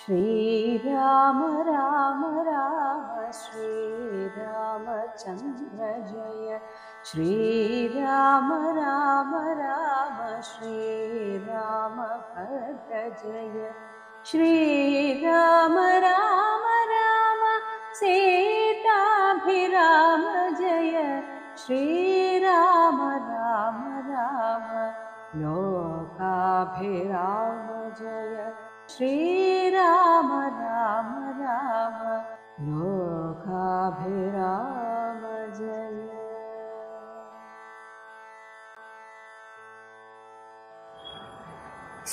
श्रीराम राम राम श्रीरामचन्द्र जय श्रीराम राम राम श्रीरामभद्र जय श्रीराम राम राम सीताभिराम जय श्रीराम राम राम लोकाभिराम जय श्रीराम राम राम लोकाभिराम जय।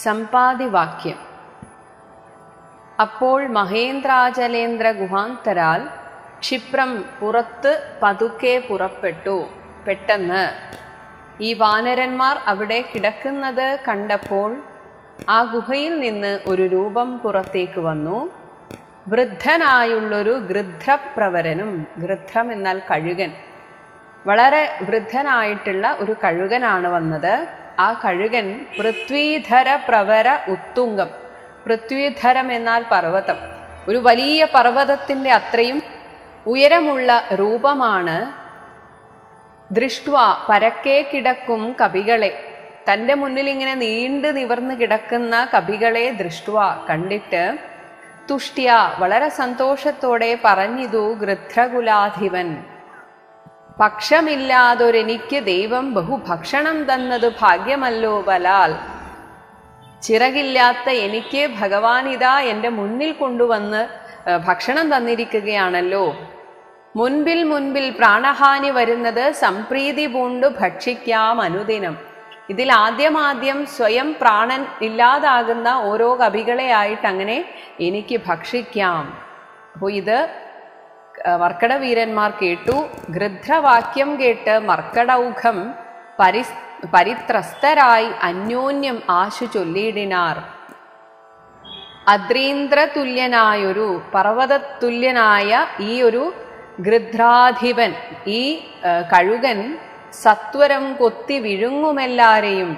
സമ്പാദിവാക്യം. അപ്പോൾ മഹേന്ദ്രാചലേന്ദ്ര ഗുഹാന്തരാൽ ക്ഷിപ്രം പുറത്ത് പതുക്കെ പുറപ്പെട്ടു. പെട്ടെന്ന് ഈ വാനരന്മാർ അവിടെ കിടക്കുന്നത് കണ്ടപ്പോൾ ആ ഗുഹയിൽ നിന്ന് ഒരു രൂപം പുറത്തേക്ക് വന്നു. വൃദ്ധനായുള്ളൊരു ഗൃധ്രപ്രവരനും, ഗൃധ്രം എന്നാൽ കഴുകൻ, വളരെ വൃദ്ധനായിട്ടുള്ള ഒരു കഴുകനാണ് വന്നത്. ആ കഴുകൻ പൃഥ്വീധര പ്രവര ഉത്തുംഗം, പൃഥ്വീധരം എന്നാൽ പർവ്വതം, ഒരു വലിയ പർവ്വതത്തിൻ്റെ അത്രയും ഉയരമുള്ള രൂപമാണ്. ദൃഷ്ട്വ പരക്കെ കിടക്കും കപികളെ, തൻ്റെ മുന്നിൽ ഇങ്ങനെ നീണ്ടു നിവർന്ന് കിടക്കുന്ന കപികളെ ദൃഷ്ട്വ കണ്ടിട്ട് തുഷ്ട്യ വളരെ സന്തോഷത്തോടെ പറഞ്ഞിതു ഗൃധ്രകുലാധിപൻ, പക്ഷമില്ലാതൊരെനിക്ക് ദൈവം ബഹുഭക്ഷണം തന്നത് ഭാഗ്യമല്ലോ ബലാൽ. ചിറകില്ലാത്ത എനിക്ക് ഭഗവാൻ ഇതാ എൻ്റെ മുന്നിൽ കൊണ്ടുവന്ന് ഭക്ഷണം തന്നിരിക്കുകയാണല്ലോ. മുൻപിൽ പ്രാണഹാനി വരുന്നത് സംപ്രീതി പൂണ്ടു ഭക്ഷിക്കാം അനുദിനം. ഇതിൽ ആദ്യം സ്വയം പ്രാണൻ ഇല്ലാതാകുന്ന ഓരോ കവികളെ ആയിട്ട് അങ്ങനെ എനിക്ക് ഭക്ഷിക്കാം. അപ്പോൾ ഇത് മർക്കടവീരന്മാർ കേട്ടു. ഗൃധ്രവാക്യം കേട്ട് മർക്കടൗഘം പരിത്രസ്തരായി അന്യോന്യം ആശു ചൊല്ലിയിടിനാർ. അദ്രീന്ദ്രതുല്യനായൊരു പർവ്വതതുല്യനായ ഈ ഒരു ഗൃധ്രാധിപൻ, ഈ കഴുകൻ സത്വരം കൊത്തി വിഴുങ്ങുമെല്ലാരെയും.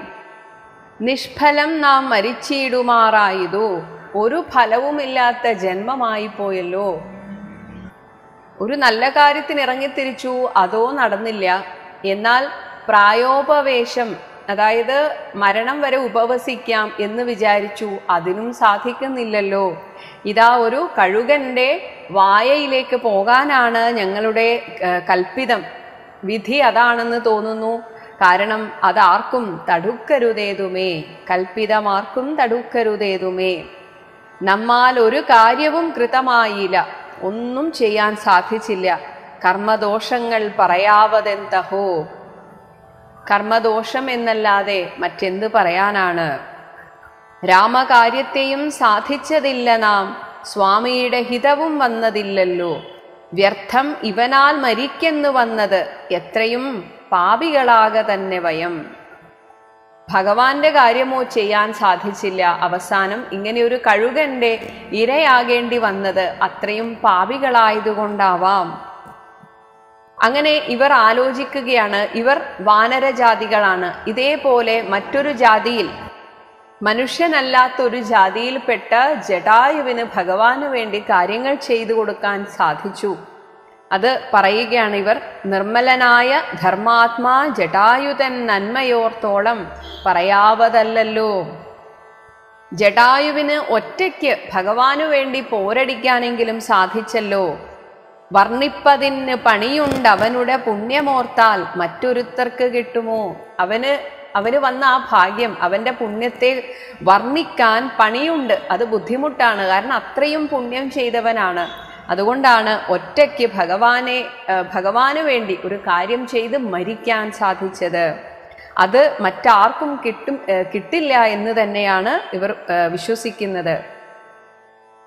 നിഷ്ഫലം നാം മരിച്ചിടുമാറായതു, ഒരു ഫലവുമില്ലാത്ത ജന്മമായി പോയല്ലോ. ഒരു നല്ല കാര്യത്തിന് ഇറങ്ങിത്തിരിച്ചു, അതോ നടന്നില്ല. എന്നാൽ പ്രായോപവേശം, അതായത് മരണം വരെ ഉപവസിക്കാം എന്ന് വിചാരിച്ചു, അതിനും സാധിക്കുന്നില്ലല്ലോ. ഇതാ ഒരു കഴുകന്റെ വായയിലേക്ക് പോകാനാണ് ഞങ്ങളുടെ കൽപ്പിതം, വിധി അതാണെന്ന് തോന്നുന്നു. കാരണം അതാർക്കും തടുക്കരുതേതുമേ, കൽപ്പിതമാർക്കും തടുക്കരുതേതുമേ. നമ്മാൽ ഒരു കാര്യവും കൃതമായില്ല, ഒന്നും ചെയ്യാൻ സാധിച്ചില്ല. കർമ്മദോഷങ്ങൾ പറയാവതെന്തഹോ, കർമ്മദോഷം എന്നല്ലാതെ മറ്റെന്ത് പറയാനാണ്. രാമകാര്യത്തെയും സാധിച്ചതില്ല നാം, സ്വാമിയുടെ ഹിതവും വന്നതില്ലല്ലോ. വ്യർത്ഥം ഇവനാൽ മരിക്കെന്നു വന്നത്, എത്രയും പാപികളാകെ തന്നെ വയം. ഭഗവാന്റെ കാര്യമോ ചെയ്യാൻ സാധിച്ചില്ല, അവസാനം ഇങ്ങനെയൊരു കഴുകന്റെ ഇരയാകേണ്ടി വന്നത് അത്രയും പാപികളായതുകൊണ്ടാവാം. അങ്ങനെ ഇവർ ആലോചിക്കുകയാണ്. ഇവർ വാനരജാതികളാണ്. ഇതേപോലെ മറ്റൊരു ജാതിയിൽ, മനുഷ്യനല്ലാത്തൊരു ജാതിയിൽപ്പെട്ട ജടായുവിന് ഭഗവാന് വേണ്ടി കാര്യങ്ങൾ ചെയ്തു കൊടുക്കാൻ സാധിച്ചു. അത് പറയുകയാണ് ഇവർ. നിർമ്മലനായ ധർമാത്മാ ജടായുതൻ നന്മയോർത്തോളം പറയാവതല്ലോ. ജടായുവിന് ഒറ്റയ്ക്ക് ഭഗവാനു വേണ്ടി പോരടിക്കാനെങ്കിലും സാധിച്ചല്ലോ. വർണ്ണിപ്പതിന് പണിയുണ്ട് അവനുടെ പുണ്യമോർത്താൽ മറ്റൊരുത്തർക്ക് കിട്ടുമോ. അവന് വന്ന ആ ഭാഗ്യം, അവൻ്റെ പുണ്യത്തെ വർണ്ണിക്കാൻ പണിയുണ്ട്, അത് ബുദ്ധിമുട്ടാണ്. കാരണം അത്രയും പുണ്യം ചെയ്തവനാണ്. അതുകൊണ്ടാണ് ഒറ്റയ്ക്ക് ഭഗവാന് വേണ്ടി ഒരു കാര്യം ചെയ്ത് മരിക്കാൻ സാധിച്ചത്. അത് മറ്റാർക്കും കിട്ടില്ല എന്ന് തന്നെയാണ് ഇവർ വിശ്വസിക്കുന്നത്.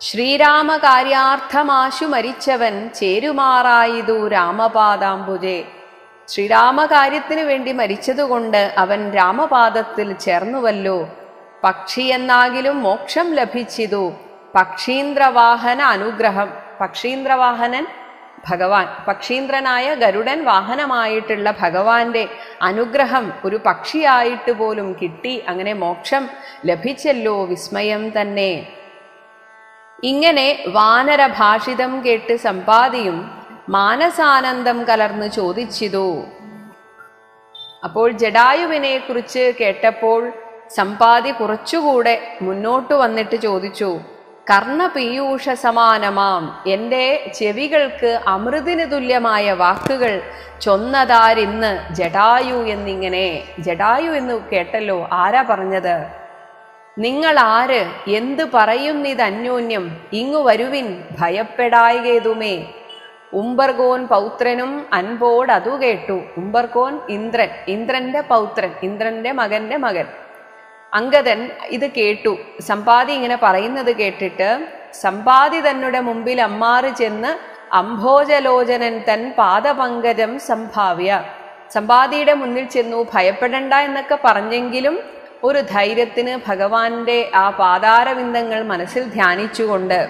ശ്രീരാമകാര്യാർത്ഥമാശു മരിച്ചവൻ ചേരുമാറായിതു രാമപാദാംബുജേ. ശ്രീരാമകാര്യത്തിന് വേണ്ടി മരിച്ചതുകൊണ്ട് അവൻ രാമപാദത്തിൽ ചേർന്നുവല്ലോ. പക്ഷിയെന്നാകിലും മോക്ഷം ലഭിച്ചിതു പക്ഷീന്ദ്രവാഹന അനുഗ്രഹം. പക്ഷീന്ദ്രവാഹനൻ ഭഗവാൻ, പക്ഷീന്ദ്രനായ ഗരുഡൻ വാഹനമായിട്ടുള്ള ഭഗവാന്റെ അനുഗ്രഹം ഒരു പക്ഷിയായിട്ട് പോലും കിട്ടി. അങ്ങനെ മോക്ഷം ലഭിച്ചല്ലോ, വിസ്മയം തന്നെ. ഇങ്ങനെ വാനരഭാഷിതം കേട്ട് സമ്പാദിയും മാനസാനന്ദം കലർന്ന് ചോദിച്ചിതു. അപ്പോൾ ജടായുവിനെ കുറിച്ച് കേട്ടപ്പോൾ സമ്പാദി കുറച്ചുകൂടെ മുന്നോട്ട് വന്നിട്ട് ചോദിച്ചു, കർണപീയൂഷ സമാനമാം എൻ്റെ ചെവികൾക്ക് അമൃതിന് തുല്യമായ വാക്കുകൾ ചൊന്നതാരിന്ന് ജടായു എന്നിങ്ങനെ. ജടായു എന്ന് കേട്ടല്ലോ, ആരാ പറഞ്ഞത്? നിങ്ങൾ ആര്, എന്ത് പറയുന്നിതന്യോന്യം, ഇങ്ങു വരുവിൻ ഭയപ്പെടായകേതുമേ. ഉംബർഗോൻ പൗത്രനും അൻപോട് അതു കേട്ടു. ഉംബർഗോൻ ഇന്ദ്രൻ, ഇന്ദ്രന്റെ പൗത്രൻ, ഇന്ദ്രന്റെ മകന്റെ മകൻ അംഗദൻ ഇത് കേട്ടു. സമ്പാദി ഇങ്ങനെ പറയുന്നത് കേട്ടിട്ട് സമ്പാദി തന്നെ മുമ്പിൽ അമ്മാറ് ചെന്ന് അംഭോജലോചനൻ തൻ പാദപങ്കജം സംഭാവ്യ. സമ്പാദിയുടെ മുന്നിൽ ചെന്നു. ഭയപ്പെടണ്ട എന്നൊക്കെ പറഞ്ഞെങ്കിലും ഒരു ധൈര്യത്തിന് ഭഗവാന്റെ ആ പാതാരവിന്ദങ്ങൾ മനസ്സിൽ ധ്യാനിച്ചുകൊണ്ട്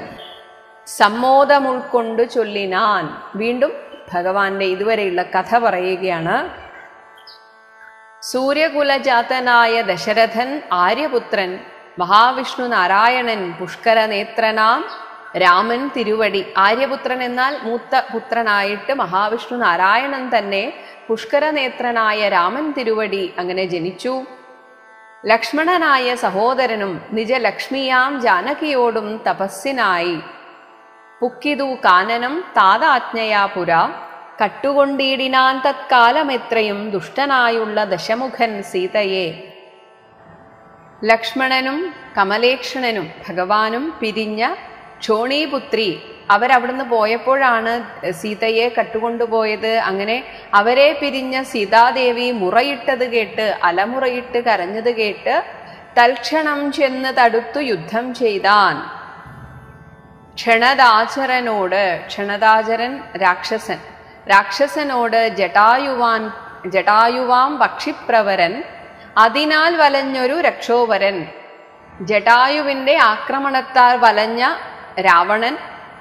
സമ്മോദം ഉൾക്കൊണ്ടു ചൊല്ലിനാൻ. വീണ്ടും ഭഗവാന്റെ ഇതുവരെയുള്ള കഥ പറയുകയാണ്. സൂര്യകുലജാതനായ ദശരഥൻ ആര്യപുത്രൻ മഹാവിഷ്ണു നാരായണൻ പുഷ്കരനേത്രനാം രാമൻ തിരുവടി. ആര്യപുത്രൻ എന്നാൽ മൂത്ത പുത്രനായിട്ട് മഹാവിഷ്ണു നാരായണൻ തന്നെ പുഷ്കരനേത്രനായ രാമൻ തിരുവടി അങ്ങനെ ജനിച്ചു. ലക്ഷ്മണനായ സഹോദരനും നിജലക്ഷ്മിയാം ജാനകിയോടും തപസ്സിനായി പുക്കിതു കാനനം താതാജ്ഞയാ പുര. കട്ടുകൊണ്ടിടിനാൻ തത്കാലമെത്രയും ദുഷ്ടനായുള്ള ദശമുഖൻ സീതയെ. ലക്ഷ്മണനും കമലേക്ഷണനും ഭഗവാനും പിരിഞ്ഞ ക്ഷോണീപുത്രി അവരവിടുന്ന് പോയപ്പോഴാണ് സീതയെ കട്ടുകൊണ്ടുപോയത്. അങ്ങനെ അവരെ പിരിഞ്ഞ സീതാദേവി മുറയിട്ടത് കേട്ട്, അലമുറയിട്ട് കരഞ്ഞത് കേട്ട് തൽക്ഷണം ചെന്ന് തടുത്തു യുദ്ധം ചെയ്താൻ. ക്ഷണദാചരനോട്, ക്ഷണദാചരൻ രാക്ഷസൻ, രാക്ഷസനോട് ജടായുവാം പക്ഷിപ്രവരൻ അതിനാൽ വലഞ്ഞൊരു രക്ഷോവരൻ. ജടായുവിൻ്റെ ആക്രമണത്താൽ വലഞ്ഞ രാവണൻ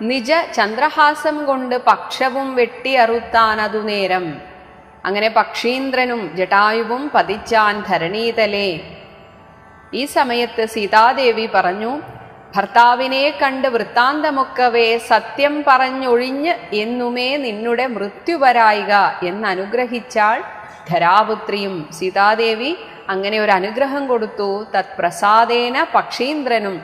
നിജ ചന്ദ്രഹാസം കൊണ്ട് പക്ഷവും വെട്ടി അറുത്താനതു നേരം. അങ്ങനെ പക്ഷീന്ദ്രനും ജടായുവും പതിച്ചാൻ ധരണീതലേ. ഈ സമയത്ത് സീതാദേവി പറഞ്ഞു, ഭർത്താവിനെ കണ്ട് വൃത്താന്തമൊക്കവേ സത്യം പറഞ്ഞൊഴിഞ്ഞ് എന്നുമേ നിന്നുടെ മൃത്യുവരായിക എന്നനുഗ്രഹിച്ചാൾ ധരാപുത്രിയും. സീതാദേവി അങ്ങനെ ഒരു അനുഗ്രഹം കൊടുത്തു. തത്പ്രസാദേന പക്ഷീന്ദ്രനും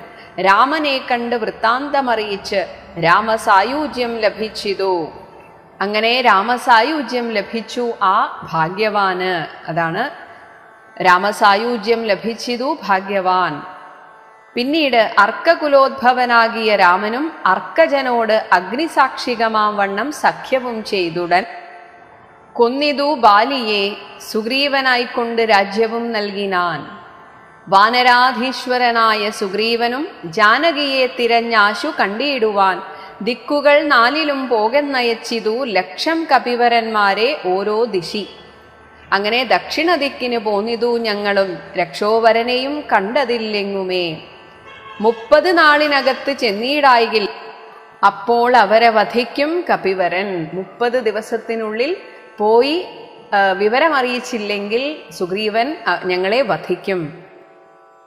രാമനെ കണ്ട് വൃത്താന്തമറിയിച്ച് രാമസായൂജ്യം ലഭിച്ചിതു. അങ്ങനെ രാമസായൂജ്യം ലഭിച്ചു ആ ഭാഗ്യവാന്. അതാണ് രാമസായൂജ്യം ലഭിച്ചിതു ഭാഗ്യവാൻ. പിന്നീട് അർക്കകുലോദ്ഭവനാകിയ രാമനും അർക്കജനോട് അഗ്നിസാക്ഷികമാം വണ്ണം സഖ്യവും ചെയ്തുടൻ കൊന്നിതു ബാലിയെ. സുഗ്രീവനായിക്കൊണ്ട് രാജ്യവും നൽകിനാൻ. വാനരാധീശ്വരനായ സുഗ്രീവനും ജാനകിയെ തിരഞ്ഞാശു കണ്ടിടുവാൻ ദിക്കുകൾ നാലിലും പോകെന്നയച്ചിതു ലക്ഷം കപിവരന്മാരെ ഓരോ ദിശി. അങ്ങനെ ദക്ഷിണ ദിക്കിന് പോന്നിതു ഞങ്ങളും രക്ഷോവരനെയും കണ്ടതില്ലെങ്ങുമേ. 30 നാളിനകത്ത് ചെന്നീടായിൽ അപ്പോൾ അവരെ വധിക്കും കപിവരൻ. 30 ദിവസത്തിനുള്ളിൽ പോയി വിവരമറിയിച്ചില്ലെങ്കിൽ സുഗ്രീവൻ ഞങ്ങളെ വധിക്കും.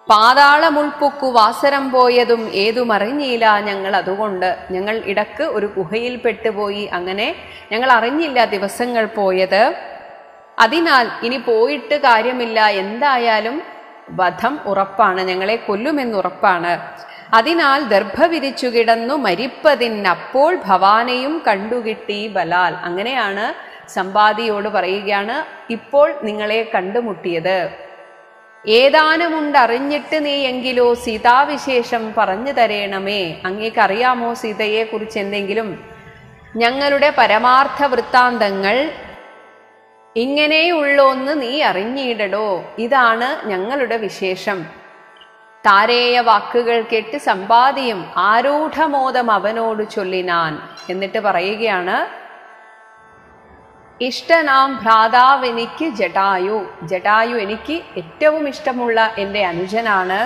പാതാളമുൾപ്പൊക്കു വാസരം പോയതും ഏതുമറിഞ്ഞില്ല ഞങ്ങൾ. അതുകൊണ്ട് ഞങ്ങൾ ഇടക്ക് ഒരു ഗുഹയിൽ പെട്ടുപോയി. അങ്ങനെ ഞങ്ങൾ അറിഞ്ഞില്ല ദിവസങ്ങൾ പോയത്. അതിനാൽ ഇനി പോയിട്ട് കാര്യമില്ല, എന്തായാലും വധം ഉറപ്പാണ്, ഞങ്ങളെ കൊല്ലുമെന്നുറപ്പാണ്. അതിനാൽ ദർഭ വിരിച്ചു കിടന്നു മരിപ്പതിനപ്പോൾ ഭവാനെയും കണ്ടുകിട്ടി ബലാൽ. അങ്ങനെയാണ് സമ്പാദിയോട് പറയുകയാണ്, ഇപ്പോൾ നിങ്ങളെ കണ്ടുമുട്ടിയത്. ഏതാനുമുണ്ടറിഞ്ഞിട്ട് നീ എങ്കിലോ സീതാവിശേഷം പറഞ്ഞു തരേണമേ. അങ്ങേക്കറിയാമോ സീതയെ കുറിച്ച് എന്തെങ്കിലും? ഞങ്ങളുടെ പരമാർത്ഥ വൃത്താന്തങ്ങൾ ഇങ്ങനെയുള്ളോന്ന് നീ അറിഞ്ഞിടടോ. ഇതാണ് ഞങ്ങളുടെ വിശേഷം. താരേയ വാക്കുകൾ കേട്ട് സമ്പാദിയും ആരൂഢമോദം അവനോട് ചൊല്ലിനാൻ. എന്നിട്ട് പറയുകയാണ്, ഇഷ്ടനാം ഭ്രാതാവെനിക്ക് ജടായു. ജടായു എനിക്ക് ഏറ്റവും ഇഷ്ടമുള്ള എൻ്റെ അനുജനാണ്.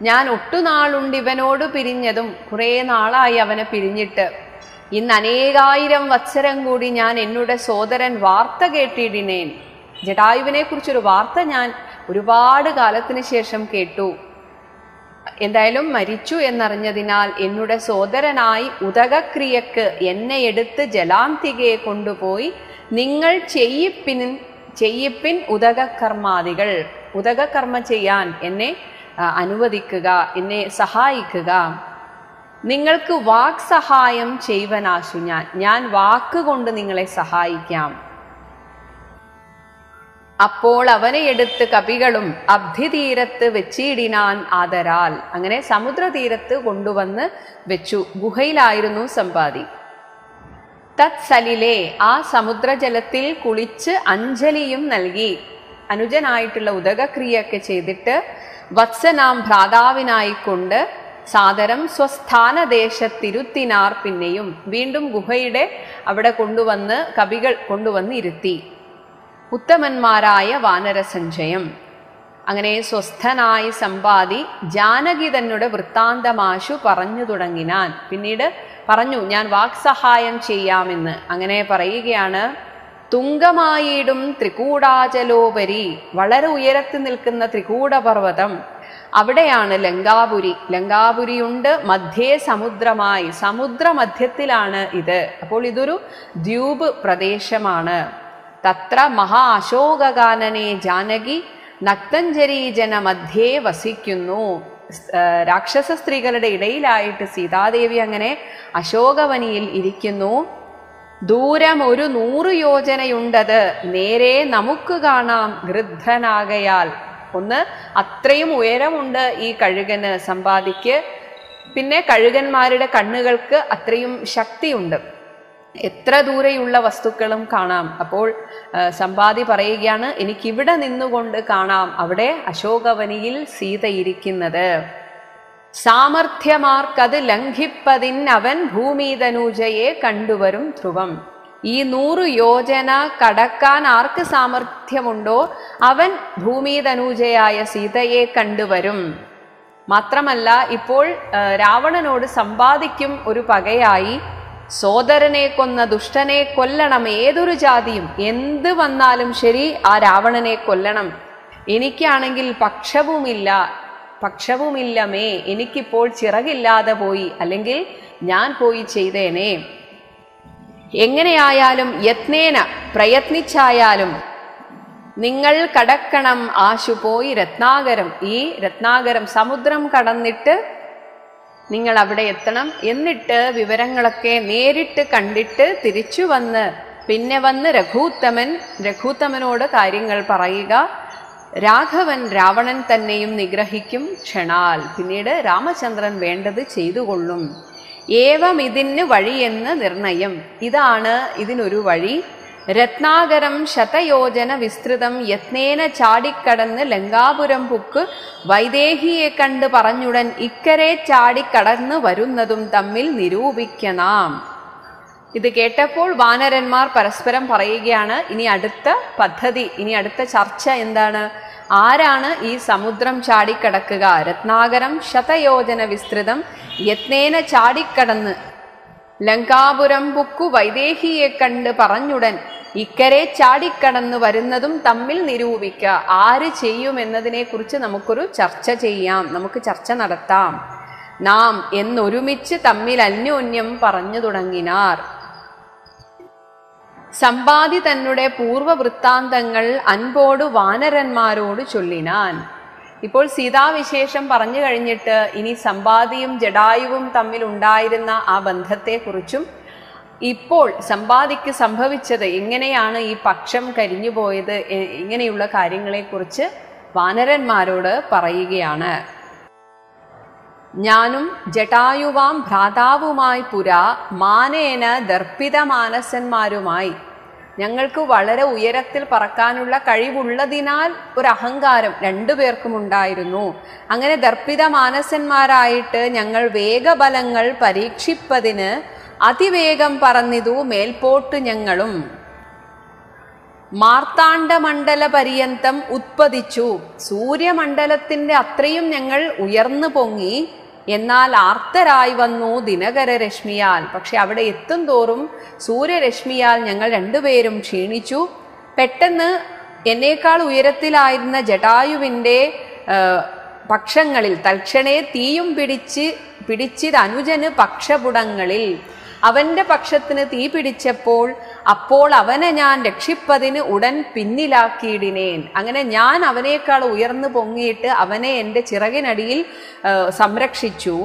ഞാൻ ഒട്ടുനാളുണ്ട് ഇവനോട് പിരിഞ്ഞതും, കുറേ നാളായി അവനെ പിരിഞ്ഞിട്ട്. ഇന്ന് അനേകായിരം വത്സരം കൂടി ഞാൻ എന്നുടെ സോദരൻ വാർത്ത കേട്ടിടിനേൻ. ജടായുവിനെ കുറിച്ചൊരു വാർത്ത ഞാൻ ഒരുപാട് കാലത്തിന് ശേഷം കേട്ടു. എന്തായാലും മരിച്ചു എന്നറിഞ്ഞതിനാൽ എന്നുടെ സോദരനായി ഉദകക്രിയക്ക് എന്നെ എടുത്ത് ജലാന്തികയെ കൊണ്ടുപോയി നിങ്ങൾ ചെയ്യിപ്പിൻ ഉദകകർമാദികൾ, ഉദകകർമ്മ ചെയ്യാൻ എന്നെ അനുവദിക്കുക, എന്നെ സഹായിക്കുക. നിങ്ങൾക്ക് വാക് സഹായം ചെയ്വനാശു, ഞാൻ വാക്കുകൊണ്ട് നിങ്ങളെ സഹായിക്കാം. അപ്പോൾ അവനെ എടുത്ത് കപികളും അബ്ധിതീരത്ത് വെച്ചിടിനാൻ ആദരാൽ. അങ്ങനെ സമുദ്രതീരത്ത് കൊണ്ടുവന്ന് വെച്ചു. ഗുഹയിലായിരുന്നു സമ്പാദി. തത്സലിലെ, ആ സമുദ്രജലത്തിൽ കുളിച്ച് അഞ്ജലിയും നൽകി. അനുജനായിട്ടുള്ള ഉദകക്രിയൊക്കെ ചെയ്തിട്ട് വത്സനാം ഭ്രാതാവിനായിക്കൊണ്ട് സാദരം സ്വസ്ഥാനദേശത്തിരുത്തിനാർ. പിന്നെയും വീണ്ടും ഗുഹയുടെ അവിടെ കൊണ്ടുവന്ന് കവികൾ കൊണ്ടുവന്ന് ഇരുത്തി. ഉത്തമന്മാരായ വാനരസഞ്ചയം. അങ്ങനെ സ്വസ്ഥനായി സമ്പാദി ജാനകി തന്നുടെ വൃത്താന്തമാശു പറഞ്ഞു തുടങ്ങിനാൻ. പിന്നീട് പറഞ്ഞു, ഞാൻ വാക്സഹായം ചെയ്യാമെന്ന്. അങ്ങനെ പറയുകയാണ്. തുങ്കമായിടും ത്രികൂടാചലോപരി, വളരെ ഉയരത്ത് നിൽക്കുന്ന ത്രികൂടപർവ്വതം, അവിടെയാണ് ലങ്കാപുരി. ലങ്കാപുരിയുണ്ട്, മധ്യേ സമുദ്രമായി, സമുദ്രമധ്യത്തിലാണ് ഇത്. അപ്പോൾ ഇതൊരു ദ്വീപ് പ്രദേശമാണ്. തത്ര മഹാ അശോകകാനനെ ജാനകി നക്തഞ്ജരീജന മധ്യേ വസിക്കുന്നു. രാക്ഷസ സ്ത്രീകളുടെ ഇടയിലായിട്ട് സീതാദേവി അങ്ങനെ അശോകവനിയിൽ ഇരിക്കുന്നു. ദൂരം ഒരു 100 യോജനയുണ്ടത്, നേരെ നമുക്ക് കാണാം ഗൃദ്ധനാകയാൽ. ഒന്ന്, അത്രയും ഉയരമുണ്ട് ഈ കഴുകന്, സമ്പാദിക്ക്. പിന്നെ കഴുകന്മാരുടെ കണ്ണുകൾക്ക് അത്രയും ശക്തിയുണ്ട്, എത്ര ദൂരെയുള്ള വസ്തുക്കളും കാണാം. അപ്പോൾ സമ്പാദി പറയുകയാണ്, എനിക്കിവിടെ നിന്നുകൊണ്ട് കാണാം അവിടെ അശോകവനിയിൽ സീതയിരിക്കുന്നത്. സാമർഥ്യമാർക്കത് ലംഘിപ്പതിൻ അവൻ ഭൂമിതനൂജയെ കണ്ടുവരും ധ്രുവം. ഈ 100 യോജന കടക്കാൻ ആർക്ക് സാമർഥ്യമുണ്ടോ അവൻ ഭൂമിതനൂജയായ സീതയെ കണ്ടുവരും. മാത്രമല്ല, ഇപ്പോൾ രാവണനോട് സമ്പാദിക്കും ഒരു പകയായി, സോദരനെ കൊന്ന ദുഷ്ടനെ കൊല്ലണം, ഏതൊരു ജാതിയും എന്ത് വന്നാലും ശരി ആ രാവണനെ കൊല്ലണം. എനിക്കാണെങ്കിൽ പക്ഷവുമില്ലമേ, എനിക്കിപ്പോൾ ചിറകില്ലാതെ പോയി, അല്ലെങ്കിൽ ഞാൻ പോയി ചെയ്തേനെ. എങ്ങനെയായാലും യത്നേന, പ്രയത്നിച്ചായാലും നിങ്ങൾ കടക്കണം ആശു പോയി രത്നാകരം. ഈ രത്നാകരം സമുദ്രം കടന്നിട്ട് നിങ്ങൾ അവിടെ എത്തണം. എന്നിട്ട് വിവരങ്ങളൊക്കെ നേരിട്ട് കണ്ടിട്ട് തിരിച്ചു വന്ന് പിന്നെ വന്ന് രഘൂത്തമനോട് കാര്യങ്ങൾ പറയുക. രാവണൻ തന്നെയും നിഗ്രഹിക്കും ക്ഷണാൽ. പിന്നീട് രാമചന്ദ്രൻ വേണ്ടത് ചെയ്തുകൊള്ളും. ഏവം ഇതിന് വഴിയെന്ന് നിർണയം. ഇതാണ് ഇതിനൊരു വഴി. രത്നാകരം ശതയോജന വിസ്തൃതം യത്നേന ചാടിക്കടന്ന് ലങ്കാപുരം പുക്ക് വൈദേഹിയെ കണ്ട് പറഞ്ഞുടൻ ഇക്കരെ ചാടിക്കടന്ന് വരുന്നതും തമ്മിൽ നിരൂപിക്കണം. ഇത് കേട്ടപ്പോൾ വാനരന്മാർ പരസ്പരം പറയുകയാണ്, ഇനി അടുത്ത പദ്ധതി, ഇനി അടുത്ത ചർച്ച എന്താണ്? ആരാണ് ഈ സമുദ്രം ചാടിക്കടക്കുക? രത്നാകരം ശതയോജന വിസ്തൃതം യത്നേന ചാടിക്കടന്ന് ലങ്കാപുരം പുക്കു വൈദേഹിയെ കണ്ട് പറഞ്ഞുടൻ ഇക്കരെ ചാടിക്കടന്ന് വരുന്നതും തമ്മിൽ നിരൂപിക്കുക. ആര് ചെയ്യുമെന്നതിനെ കുറിച്ച് നമുക്കൊരു ചർച്ച ചെയ്യാം, നമുക്ക് ചർച്ച നടത്താം നാം എന്നൊരുമിച്ച് തമ്മിൽ അന്യോന്യം പറഞ്ഞു തുടങ്ങിനാർ. സമ്പാദി തന്നുടെ പൂർവവൃത്താന്തങ്ങൾ അൻപോട് വാനരന്മാരോട് ചൊല്ലിനാൻ. ഇപ്പോൾ സീതാവിശേഷം പറഞ്ഞു കഴിഞ്ഞിട്ട് ഇനി സമ്പാദിയും ജടായുവും തമ്മിൽ ഉണ്ടായിരുന്ന ആ ബന്ധത്തെക്കുറിച്ചും ഇപ്പോൾ സമ്പാദിക്ക് സംഭവിച്ചത്, എങ്ങനെയാണ് ഈ പക്ഷം കരിഞ്ഞുപോയത്, ഇങ്ങനെയുള്ള കാര്യങ്ങളെക്കുറിച്ച് വാനരന്മാരോട് പറയുകയാണ്. ഞാനും ജടായുവാം ഭ്രാതാവുമായി പുരാ മാനേന ദർപ്പിത മാനസന്മാരുമായി, ഞങ്ങൾക്ക് വളരെ ഉയരത്തിൽ പറക്കാനുള്ള കഴിവുള്ളതിനാൽ ഒരു അഹങ്കാരം രണ്ടുപേർക്കും ഉണ്ടായിരുന്നു. അങ്ങനെ ദർപ്പിത മാനസന്മാരായിട്ട് ഞങ്ങൾ വേഗബലങ്ങൾ പരീക്ഷിപ്പതിന് അതിവേഗം പറന്നിതു മേൽപോട്ട് ഞങ്ങളും. മാർത്താണ്ഡമണ്ഡല പര്യന്തം ഉത്പതിച്ചു, സൂര്യമണ്ഡലത്തിന്റെ അത്രയും ഞങ്ങൾ ഉയർന്നു പൊങ്ങി. എന്നാൽ ആർത്തരായി വന്നു ദിനകര രശ്മിയാൽ. പക്ഷെ അവിടെ എത്തും തോറും സൂര്യരശ്മിയാൽ ഞങ്ങൾ രണ്ടുപേരും ക്ഷീണിച്ചു. പെട്ടെന്ന് എന്നേക്കാൾ ഉയരത്തിലായിരുന്ന ജടായുവിൻ്റെ പക്ഷങ്ങളിൽ തൽക്ഷണേ തീയും പിടിച്ചിതനുജന് പക്ഷപുടങ്ങളിൽ. അവന്റെ പക്ഷത്തിന് തീ പിടിച്ചപ്പോൾ അപ്പോൾ അവനെ ഞാൻ രക്ഷിപ്പതിന് ഉടൻ പിന്നിലാക്കിയിടിനേൻ. അങ്ങനെ ഞാൻ അവനേക്കാൾ ഉയർന്നു പൊങ്ങിയിട്ട് അവനെ എൻ്റെ ചിറകിനടിയിൽ സംരക്ഷിച്ചു.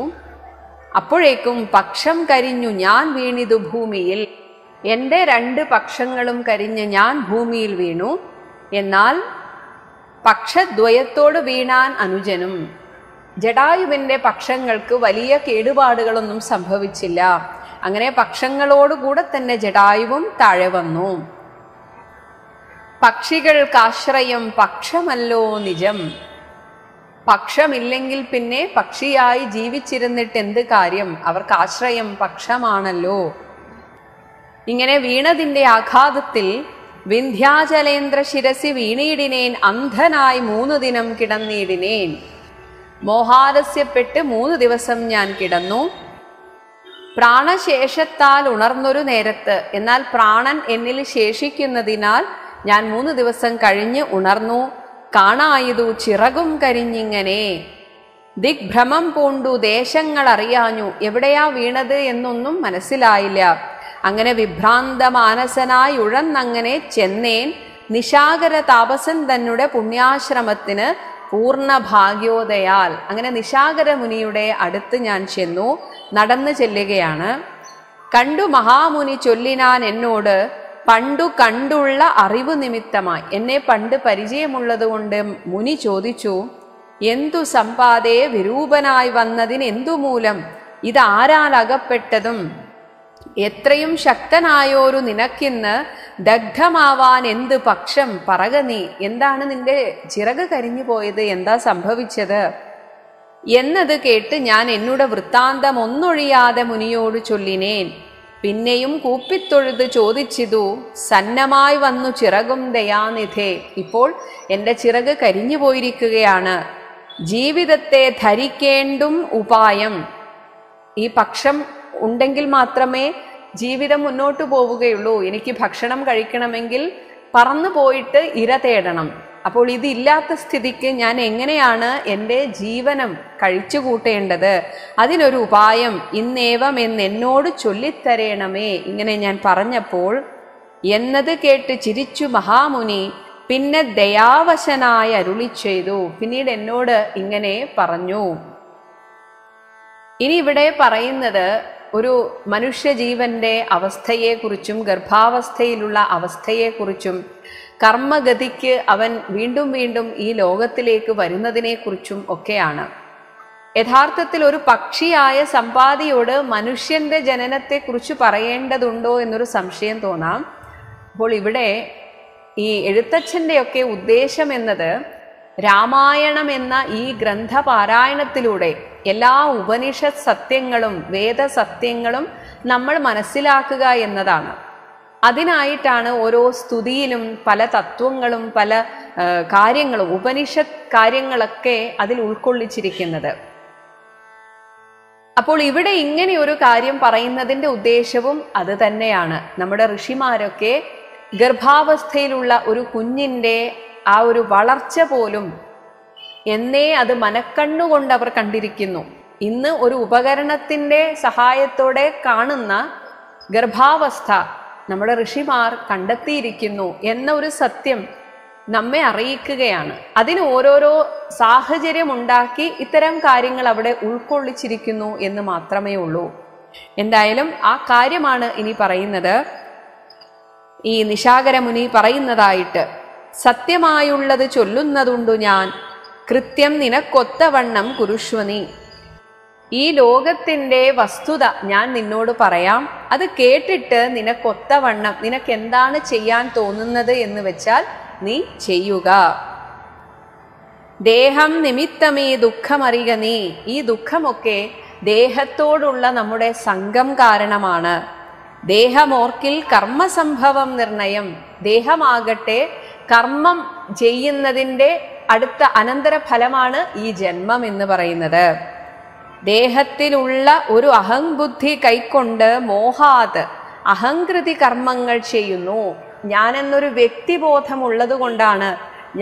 അപ്പോഴേക്കും പക്ഷം കരിഞ്ഞു ഞാൻ വീണിതു ഭൂമിയിൽ. എൻ്റെ 2 പക്ഷങ്ങളും കരിഞ്ഞ് ഞാൻ ഭൂമിയിൽ വീണു. എന്നാൽ പക്ഷദ്വയത്തോട് വീണാൻ അനുജനും. ജടായുവിൻ്റെ പക്ഷങ്ങൾക്ക് വലിയ കേടുപാടുകളൊന്നും സംഭവിച്ചില്ല. അങ്ങനെ പക്ഷങ്ങളോടുകൂടെ തന്നെ ജടായുവും താഴെ വന്നു. പക്ഷികൾക്കാശ്രയം പക്ഷമല്ലോ നിജം. പക്ഷമില്ലെങ്കിൽ പിന്നെ പക്ഷിയായി ജീവിച്ചിരുന്നിട്ട് എന്ത് കാര്യം? അവർക്ക് ആശ്രയം പക്ഷമാണല്ലോ. ഇങ്ങനെ വീണതിൻ്റെ ആഘാതത്തിൽ വിന്ധ്യാചലേന്ദ്ര ശിരസി വീണിടിനേൻ. അന്ധനായി 3 ദിനം കിടന്നിടിനേൻ. മോഹാലസ്യപ്പെട്ട് 3 ദിവസം ഞാൻ കിടന്നു. പ്രാണശേഷത്താൽ ഉണർന്നൊരു നേരത്ത്, എന്നാൽ പ്രാണൻ എന്നിൽ ശേഷിക്കുന്നതിനാൽ ഞാൻ 3 ദിവസം കഴിഞ്ഞ് ഉണർന്നു. കാണായതു ചിറകും കരിഞ്ഞിങ്ങനെ. ദിഗ്ഭ്രമം പൂണ്ടു ദേശങ്ങൾ അറിയാഞ്ഞു. എവിടെയാ വീണത് എന്നൊന്നും മനസ്സിലായില്ല. അങ്ങനെ വിഭ്രാന്ത മാനസനായി ഉഴന്നങ്ങനെ ചെന്നേൻ നിശാകര താപസൻ തന്നെ പുണ്യാശ്രമത്തിന് പൂർണ്ണ ഭാഗ്യോദയാൽ. അങ്ങനെ നിശാകര മുനിയുടെ അടുത്ത് ഞാൻ ചെന്നു. നടന്നു ചെല്ലുകയാണ്. കണ്ടു മഹാമുനി ചൊല്ലിനാൻ എന്നോട്, പണ്ടു കണ്ടുള്ള അറിവ് നിമിത്തമായി. എന്നെ പണ്ട് പരിചയമുള്ളത് കൊണ്ട് മുനി ചോദിച്ചു, എന്തു സമ്പാദേ വിരൂപനായി വന്നതിന് എന്തു മൂലം? ഇതാരാൽ അകപ്പെട്ടതും? എത്രയും ശക്തനായോരു നിനക്കിന്ന് ദഗ്ധമാവാൻ എന്ത് പക്ഷം? പറക നീ, എന്താണ് നിന്റെ ചിറക് കരിഞ്ഞു പോയത്? എന്താ സംഭവിച്ചത് എന്നത് കേട്ട് ഞാൻ എന്നോട് വൃത്താന്തം ഒന്നൊഴിയാതെ മുനിയോട് ചൊല്ലിനേൻ. പിന്നെയും കൂപ്പിത്തൊഴുത് ചോദിച്ചിതു, സന്നമായി വന്നു ചിറകും ദയാനിധേ. ഇപ്പോൾ എൻ്റെ ചിറക് കരിഞ്ഞു പോയിരിക്കുകയാണ്. ജീവിതത്തെ ധരിക്കേണ്ടും ഉപായം. ഈ പക്ഷം ഉണ്ടെങ്കിൽ മാത്രമേ ജീവിതം മുന്നോട്ട് പോവുകയുള്ളൂ. എനിക്ക് ഭക്ഷണം കഴിക്കണമെങ്കിൽ പറന്നു പോയിട്ട് ഇര തേടണം. അപ്പോൾ ഇതില്ലാത്ത സ്ഥിതിക്ക് ഞാൻ എങ്ങനെയാണ് എൻ്റെ ജീവനം കഴിച്ചു കൂട്ടേണ്ടത്? അതിനൊരു ഉപായം ഇന്നേവം എന്നോട് ചൊല്ലിത്തരേണമേ. ഇങ്ങനെ ഞാൻ പറഞ്ഞപ്പോൾ എന്നത് കേട്ട് ചിരിച്ചു മഹാമുനി. പിന്നെ ദയാവശനായി അരുളി ചെയ്തു. പിന്നീട് എന്നോട് ഇങ്ങനെ പറഞ്ഞു. ഇനി ഇവിടെ പറയുന്നത് ഒരു മനുഷ്യജീവന്റെ അവസ്ഥയെക്കുറിച്ചും ഗർഭാവസ്ഥയിലുള്ള അവസ്ഥയെക്കുറിച്ചും കർമ്മഗതിക്ക് അവൻ വീണ്ടും വീണ്ടും ഈ ലോകത്തിലേക്ക് വരുന്നതിനെക്കുറിച്ചും ഒക്കെയാണ്. യഥാർത്ഥത്തിൽ ഒരു പക്ഷിയായ സമ്പാദിയോട് മനുഷ്യന്റെ ജനനത്തെക്കുറിച്ച് പറയേണ്ടതുണ്ടോ എന്നൊരു സംശയം തോന്നാം. അപ്പോൾ ഇവിടെ ഈ എഴുത്തച്ഛൻ്റെയൊക്കെ ഉദ്ദേശം എന്നത് രാമായണം എന്ന ഈ ഗ്രന്ഥപാരായണത്തിലൂടെ എല്ലാ ഉപനിഷത്ത് സത്യങ്ങളും വേദസത്യങ്ങളും നമ്മൾ മനസ്സിലാക്കുക എന്നതാണ്. അതിനായിട്ടാണ് ഓരോ സ്തുതിയിലും പല തത്വങ്ങളും പല കാര്യങ്ങളും ഉപനിഷത്ത് കാര്യങ്ങളൊക്കെ അതിൽ ഉൾക്കൊള്ളിച്ചിരിക്കുന്നത്. അപ്പോൾ ഇവിടെ ഇങ്ങനെ ഒരു കാര്യം പറയുന്നതിൻ്റെ ഉദ്ദേശവും അത് തന്നെയാണ്. നമ്മുടെ ഋഷിമാരൊക്കെ ഗർഭാവസ്ഥയിലുള്ള ഒരു കുഞ്ഞിൻ്റെ ആ ഒരു വളർച്ച പോലും എന്നേ അത് മനക്കണ്ണുകൊണ്ട് അവർ കണ്ടിരിക്കുന്നു. ഇന്ന് ഒരു ഉപകരണത്തിൻ്റെ സഹായത്തോടെ കാണുന്ന ഗർഭാവസ്ഥ നമ്മുടെ ഋഷിമാർ കണ്ടെത്തിയിരിക്കുന്നു എന്ന ഒരു സത്യം നമ്മെ അറിയിക്കുകയാണ്. അതിന് ഓരോരോ സാഹചര്യം ഉണ്ടാക്കി ഇത്തരം കാര്യങ്ങൾ അവിടെ ഉൾക്കൊള്ളിച്ചിരിക്കുന്നു എന്ന് മാത്രമേ ഉള്ളൂ. എന്തായാലും ആ കാര്യമാണ് ഇനി പറയുന്നത്. ഈ നിശാകരമുനി പറയുന്നതായിട്ട്, സത്യമായുള്ളത് ചൊല്ലുന്നതുണ്ടു ഞാൻ, കൃത്യം നിനക്കൊത്തവണ്ണം കുരുഷ്വനി. ഈ ലോകത്തിൻ്റെ വസ്തുത ഞാൻ നിന്നോട് പറയാം. അത് കേട്ടിട്ട് നിനക്കൊത്തവണ്ണം നിനക്ക് എന്താണ് ചെയ്യാൻ തോന്നുന്നത് എന്ന് വെച്ചാൽ നീ ചെയ്യുക. ദേഹം നിമിത്തമേ ദുഃഖമറിക നീ. ഈ ദുഃഖമൊക്കെ ദേഹത്തോടുള്ള നമ്മുടെ സംഘം കാരണമാണ്. ദേഹമോർക്കിൽ കർമ്മസംഭവം നിർണയം. ദേഹമാകട്ടെ കർമ്മം ചെയ്യുന്നതിൻ്റെ അടുത്ത അനന്തരഫലമാണ് ഈ ജന്മം എന്ന് പറയുന്നത്. ദേഹത്തിലുള്ള ഒരു അഹംബുദ്ധി കൈക്കൊണ്ട് മോഹാത് അഹങ്കൃതി കർമ്മങ്ങൾ ചെയ്യുന്നു. ഞാനെന്നൊരു വ്യക്തിബോധം ഉള്ളത് കൊണ്ടാണ്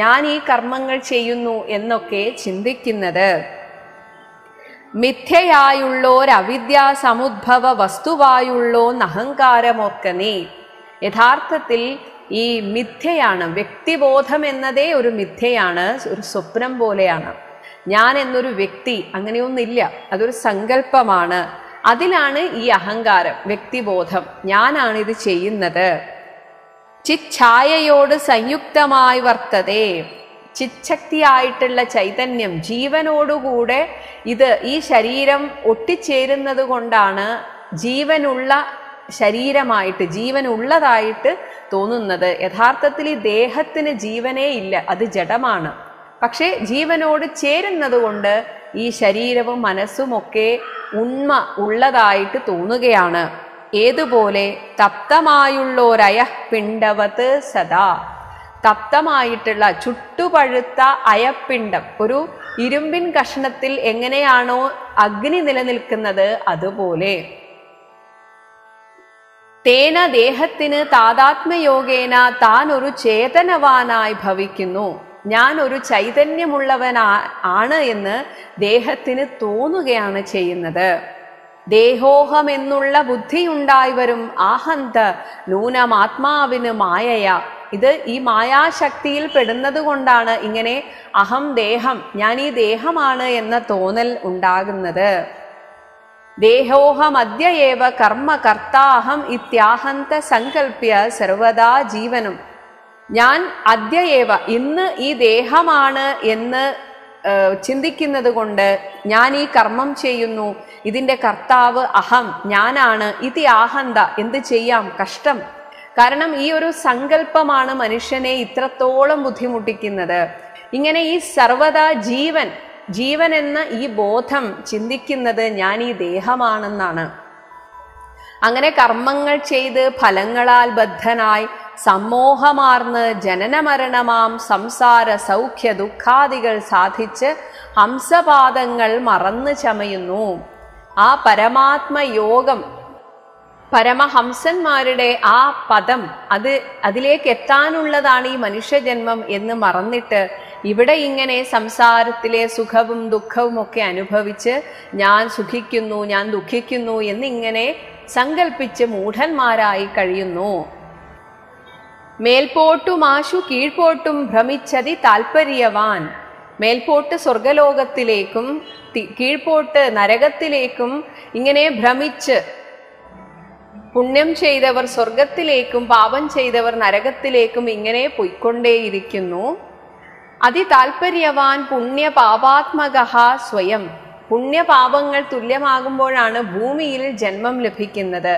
ഞാൻ ഈ കർമ്മങ്ങൾ ചെയ്യുന്നു എന്നൊക്കെ ചിന്തിക്കുന്നത്. മിഥ്യയായുള്ളോരവിദ്യാ സമുദ്ഭവ വസ്തുവായുള്ളോന്നഹങ്കാരമോർക്കനേ. യഥാർത്ഥത്തിൽ ഈ മിഥ്യയാണ്, വ്യക്തിബോധം എന്നതേ ഒരു മിഥ്യയാണ്, ഒരു സ്വപ്നം പോലെയാണ്. ഞാൻ എന്നൊരു വ്യക്തി അങ്ങനെയൊന്നില്ല, അതൊരു സങ്കല്പമാണ്. അതിലാണ് ഈ അഹങ്കാരം, വ്യക്തിബോധം, ഞാനാണിത് ചെയ്യുന്നത്. ചിച്ഛായയോട് സംയുക്തമായി വർത്തതേ. ചിച്ഛക്തിയായിട്ടുള്ള ചൈതന്യം, ജീവനോടുകൂടെ ഈ ശരീരം ഒട്ടിച്ചേരുന്നത് കൊണ്ടാണ് ജീവനുള്ള ശരീരമായിട്ട്, ജീവനുള്ളതായിട്ട് തോന്നുന്നത്. യഥാർത്ഥത്തിൽ ഈ ദേഹത്തിന് ജീവനേ ഇല്ല, അത് ജഡമാണ്. പക്ഷെ ജീവനോട് ചേരുന്നത് കൊണ്ട് ഈ ശരീരവും മനസ്സുമൊക്കെ ഉണ്മ ഉള്ളതായിട്ട് തോന്നുകയാണ്. ഏതുപോലെ തപ്തമായുള്ളോരയ പിണ്ഡവത് സദാ. തപ്തമായിട്ടുള്ള ചുട്ടുപഴുത്ത അയപ്പിണ്ഡം, ഒരു ഇരുമ്പിൻ കഷ്ണത്തിൽ എങ്ങനെയാണോ അഗ്നി നിലനിൽക്കുന്നത് അതുപോലെ. തേന ദേഹത്തിന് താതാത്മ്യയോഗേന താൻ ഒരു ചേതനവാനായി ഭവിക്കുന്നു. ഞാൻ ഒരു ചൈതന്യമുള്ളവനാണ് എന്ന് ദേഹത്തിന് തോന്നുകയാണ് ചെയ്യുന്നത്. ദേഹോഹം എന്നുള്ള ബുദ്ധിയുണ്ടായി വരും ആഹന്ത നൂനമാത്മാവിന് മായയ. ഇത് ഈ മായാശക്തിയിൽ പെടുന്നത് കൊണ്ടാണ് ഇങ്ങനെ അഹം ദേഹം, ഞാൻ ഈ ദേഹമാണ് എന്ന തോന്നൽ ഉണ്ടാകുന്നത്. ദേഹോഹമദ്യയേവ കർമ്മ കർത്താഹം ഇത്യാഹന്ത സങ്കല്പ്യ സർവദാ ജീവനം. ഞാൻ അദ്യയേവ, ഇന്ന് ഈ ദേഹമാണ് എന്ന് ചിന്തിക്കുന്നത് കൊണ്ട് ഞാൻ ഈ കർമ്മം ചെയ്യുന്നു, ഇതിൻ്റെ കർത്താവ് അഹം, ഞാനാണ്. ഇതി ആഹന്ത, എന്ത് ചെയ്യാം, കഷ്ടം. കാരണം ഈ ഒരു സങ്കല്പമാണ് മനുഷ്യനെ ഇത്രത്തോളം ബുദ്ധിമുട്ടിക്കുന്നത്. ഇങ്ങനെ ഈ സർവദാ ജീവൻ എന്ന ഈ ബോധം ചിന്തിക്കുന്നത് ഞാൻ ഈ ദേഹമാണെന്നാണ്. അങ്ങനെ കർമ്മങ്ങൾ ചെയ്ത് ഫലങ്ങളാൽ ബദ്ധനായി സമ്മോഹമാർന്ന് ജനനമരണമാം സംസാര സൗഖ്യ ദുഃഖാദികൾ സാധിച്ച് ഹംസപാദങ്ങൾ മറന്നു ചമയുന്നു. ആ പരമാത്മയോഗം, പരമഹംസന്മാരുടെ ആ പദം, അതിലേക്ക് എത്താനുള്ളതാണ് ഈ മനുഷ്യജന്മം എന്ന് മറന്നിട്ട് ഇവിടെ ഇങ്ങനെ സംസാരത്തിലെ സുഖവും ദുഃഖവും ഒക്കെ അനുഭവിച്ച് ഞാൻ സുഖിക്കുന്നു, ഞാൻ ദുഃഖിക്കുന്നു എന്നിങ്ങനെ സങ്കല്പിച്ച് മൂഢന്മാരായി കഴിയുന്നു. മേൽപോട്ടുമാശു കീഴ്പോട്ടും ഭ്രമിച്ചതി താൽപര്യവാൻ. മേൽപോട്ട് സ്വർഗലോകത്തിലേക്കും കീഴ്പോട്ട് നരകത്തിലേക്കും ഇങ്ങനെ ഭ്രമിച്ച്, പുണ്യം ചെയ്തവർ സ്വർഗത്തിലേക്കും പാപം ചെയ്തവർ നരകത്തിലേക്കും ഇങ്ങനെ പോയിക്കൊണ്ടേയിരിക്കുന്നു. അതിതാൽപര്യവാൻ പുണ്യപാപാത്മക സ്വയം. പുണ്യപാപങ്ങൾ തുല്യമാകുമ്പോഴാണ് ഭൂമിയിൽ ജന്മം ലഭിക്കുന്നത്.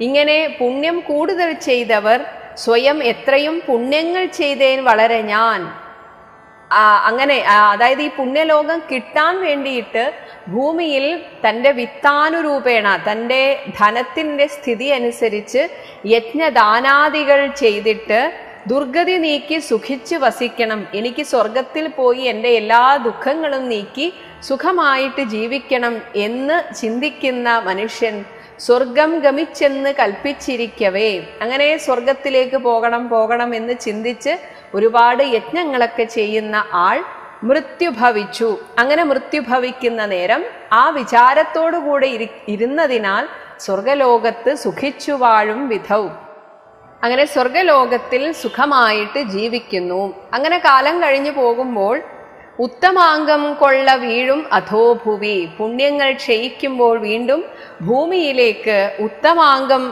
ഇങ്ങനെ പുണ്യം കൂടുതൽ ചെയ്തവർ സ്വയം എത്രയും പുണ്യങ്ങൾ ചെയ്തേൻ വളരെ ഞാൻ, അങ്ങനെ അതായത് ഈ പുണ്യലോകം കിട്ടാൻ വേണ്ടിയിട്ട് ഭൂമിയിൽ തൻ്റെ വിത്താനുരൂപേണ, തൻ്റെ ധനത്തിൻ്റെ സ്ഥിതി അനുസരിച്ച് യജ്ഞദാനാദികൾ ചെയ്തിട്ട് ദുർഗതി നീക്കി സുഖിച്ച് വസിക്കണം, എനിക്ക് സ്വർഗത്തിൽ പോയി എൻ്റെ എല്ലാ ദുഃഖങ്ങളും നീക്കി സുഖമായിട്ട് ജീവിക്കണം എന്ന് ചിന്തിക്കുന്ന മനുഷ്യൻ സ്വർഗം ഗമിച്ചെന്ന് കൽപ്പിച്ചിരിക്കവേ, അങ്ങനെ സ്വർഗത്തിലേക്ക് പോകണം എന്ന് ചിന്തിച്ച് ഒരുപാട് യജ്ഞങ്ങളൊക്കെ ചെയ്യുന്ന ആൾ മൃത്യുഭവിച്ചു. അങ്ങനെ മൃത്യുഭവിക്കുന്ന നേരം ആ വിചാരത്തോടുകൂടെ ഇരുന്നതിനാൽ സ്വർഗലോകത്ത് സുഖിച്ചു വാഴും വിധവും, അങ്ങനെ സ്വർഗലോകത്തിൽ സുഖമായിട്ട് ജീവിക്കുന്നു. അങ്ങനെ കാലം കഴിഞ്ഞു പോകുമ്പോൾ ഉത്തമാംഗം കൊള്ള വീഴും അധോഭുവി. പുണ്യങ്ങൾ ക്ഷയിക്കുമ്പോൾ വീണ്ടും ഭൂമിയിലേക്ക് ഉത്തമാംഗം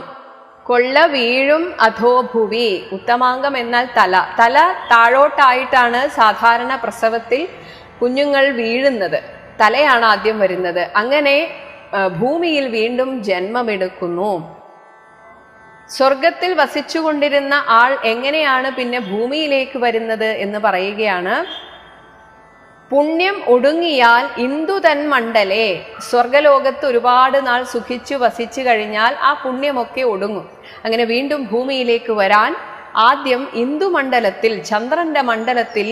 കൊള്ള വീഴും അധോഭുവി. ഉത്തമാംഗം എന്നാൽ തല താഴോട്ടായിട്ടാണ് സാധാരണ പ്രസവത്തിൽ കുഞ്ഞുങ്ങൾ വീഴുന്നത്, തലയാണ് ആദ്യം വരുന്നത്. അങ്ങനെ ഭൂമിയിൽ വീണ്ടും ജന്മമെടുക്കുന്നു. സ്വർഗത്തിൽ വസിച്ചുകൊണ്ടിരുന്ന ആൾ എങ്ങനെയാണ് പിന്നെ ഭൂമിയിലേക്ക് വരുന്നത് എന്ന് പറയുകയാണ്. പുണ്യം ഒടുങ്ങിയാൽ ഇന്ദുതൻ മണ്ഡലേ. സ്വർഗലോകത്ത് ഒരുപാട് നാൾ സുഖിച്ചു വസിച്ചു കഴിഞ്ഞാൽ ആ പുണ്യമൊക്കെ ഒടുങ്ങും. അങ്ങനെ വീണ്ടും ഭൂമിയിലേക്ക് വരാൻ ആദ്യം ഇന്ദുമണ്ഡലത്തിൽ, ചന്ദ്രന്റെ മണ്ഡലത്തിൽ